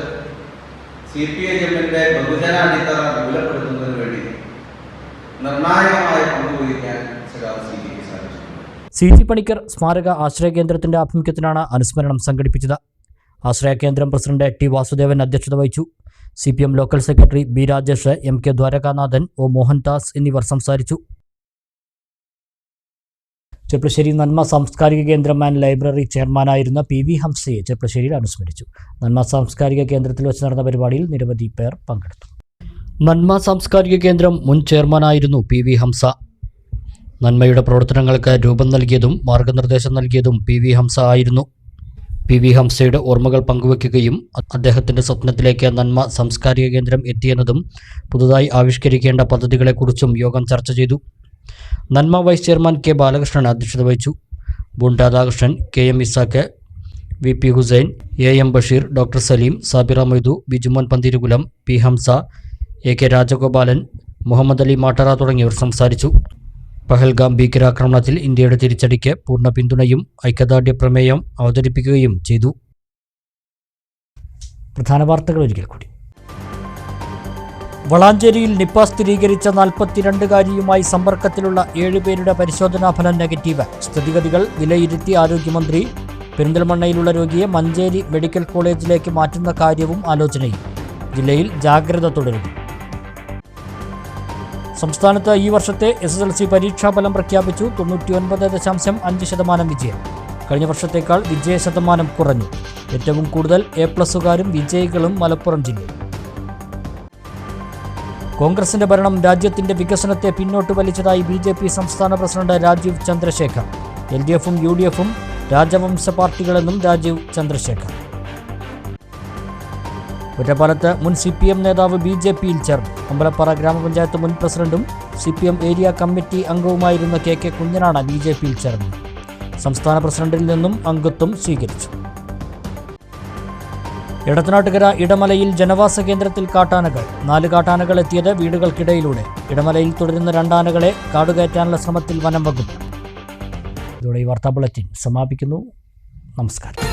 CPIM-ന്റെ ബഹുജന അടിത്തറ വിപുലപ്പെടുത്തുന്നതിന് വേണ്ടി നിർണായകമായ പങ്കുവഹിക്കാൻ CGക്ക് സാധിച്ചു. CG പണിക്കർ സ്മാരക ആശ്രയ കേന്ദ്രത്തിന്റെ ആഭിമുഖ്യത്തിലാണ് അനുസ്മരണം സംഘടിപ്പിച്ചത്. ആശ്രയ കേന്ദ്രം പ്രസിഡന്റ് T വാസുദേവൻ അധ്യക്ഷത വഹിച്ചു. CPM local secretary B Rajesh, MK Dwarakanathan, O Mohandas എന്നിവർ സംസാരിച്ചു. ചെർപ്പശ്ശേരി നന്മ സാംസ്കാരിക കേന്ദ്രം ആൻഡ് ലൈബ്രറി ചെയർമാനായിരുന്ന PV ഹംസയെ ചെർപ്പശ്ശേരിയിൽ അനുസ്മരിച്ചു. നന്മ സാംസ്കാരിക കേന്ദ്രത്തിൽ വെച്ച് നടന്ന പരിപാടിയിൽ നിരവധി പേർ പങ്കെടുത്തു. നന്മ സാംസ്കാരിക കേന്ദ്രം മുൻ ചെയർമാനായിരുന്നു PV ഹംസ. നന്മയുടെ പ്രവർത്തനങ്ങൾക്ക് രൂപം നൽകിയതും മാർഗനിർദ്ദേശം നൽകിയതും PV ഹംസ ആയിരുന്നു. PV ഹംസയുടെ ഓർമ്മകൾ പങ്കുവയ്ക്കുകയും അദ്ദേഹത്തിൻ്റെ സ്വപ്നത്തിലേക്ക് നന്മ സാംസ്കാരിക കേന്ദ്രം എത്തിയെന്നതും പുതുതായി ആവിഷ്കരിക്കേണ്ട പദ്ധതികളെക്കുറിച്ചും യോഗം ചർച്ച ചെയ്തു. നന്മ വൈസ് ചെയർമാൻ K ബാലകൃഷ്ണൻ അധ്യക്ഷത വഹിച്ചു. ബുൺ Radhakrishnan, KM Isaac, VP Hussain, AM Basheer, doctor Saleem, Sabira Moidu, Bijumon Panthirukulam, P Hamza, AK Rajagopalan, Muhammad Ali Mattara തുടങ്ങിയവർ സംസാരിച്ചു. പഹൽഗാം ഭീകരാക്രമണത്തിൽ ഇന്ത്യയുടെ തിരിച്ചടിക്ക് പൂർണ്ണ പിന്തുണയും ഐക്യദാർഢ്യ പ്രമേയം അവതരിപ്പിക്കുകയും ചെയ്തു. പ്രധാന വാർത്തകൾ ഒരിക്കൽ കൂടി. വളാഞ്ചേരിയിൽ നിപ്പ സ്ഥിരീകരിച്ച 42-കാരിയുമായി സമ്പർക്കത്തിലുള്ള 7 പേരുടെ പരിശോധനാ ഫലം നെഗറ്റീവ്. സ്ഥിതിഗതികൾ വിലയിരുത്തി ആരോഗ്യമന്ത്രി. പെരിന്തൽമണ്ണയിലുള്ള രോഗിയെ മഞ്ചേരി മെഡിക്കൽ കോളേജിലേക്ക് മാറ്റുന്ന കാര്യവും ആലോചനയിൽ. ജില്ലയിൽ ജാഗ്രത തുടരുന്നു. സംസ്ഥാനത്ത് ഈ വർഷത്തെ SSLC പരീക്ഷാഫലം പ്രഖ്യാപിച്ചു. 99.5% വിജയം. കഴിഞ്ഞ വർഷത്തേക്കാൾ വിജയ ശതമാനം കുറഞ്ഞു. ഏറ്റവും കൂടുതൽ A+കാരും വിജയികളും മലപ്പുറം ജില്ലയിൽ. കോൺഗ്രസിന്റെ ഭരണം രാജ്യത്തിന്റെ വികസനത്തെ പിന്നോട്ട് വലിച്ചതായി BJP സംസ്ഥാന പ്രസിഡന്റ് രാജീവ് ചന്ദ്രശേഖർ. LDF-ഉം UDF-ഉം രാജവംശ പാർട്ടികളെന്നും രാജീവ് ചന്ദ്രശേഖർ. ഒറ്റപ്പാലത്ത് മുൻ CPM നേതാവ് BJP-യിൽ ചേർന്നു. അമ്പലപ്പാറ ഗ്രാമപഞ്ചായത്ത് മുൻ പ്രസിഡന്റും CPM ഏരിയ കമ്മിറ്റി അംഗവുമായിരുന്ന KK കുഞ്ഞനാണ് BJP-യിൽ ചേർന്നത്. സംസ്ഥാന പ്രസിഡന്റിൽ നിന്നും അംഗത്വം സ്വീകരിച്ചു. ഇടത്തനാട്ടുകര ഇടമലയിൽ ജനവാസ കേന്ദ്രത്തിൽ കാട്ടാനകൾ. 4 കാട്ടാനകൾ എത്തിയത് വീടുകൾക്കിടയിലൂടെ. ഇടമലയിൽ തുടരുന്ന 2 ആനകളെ കാടുകയറ്റാനുള്ള ശ്രമത്തിൽ വനം വകുപ്പ്. ഇതോടെ ഈ വാർത്താ ബുള്ളറ്റിൻ സമാപിക്കുന്നു. നമസ്കാരം.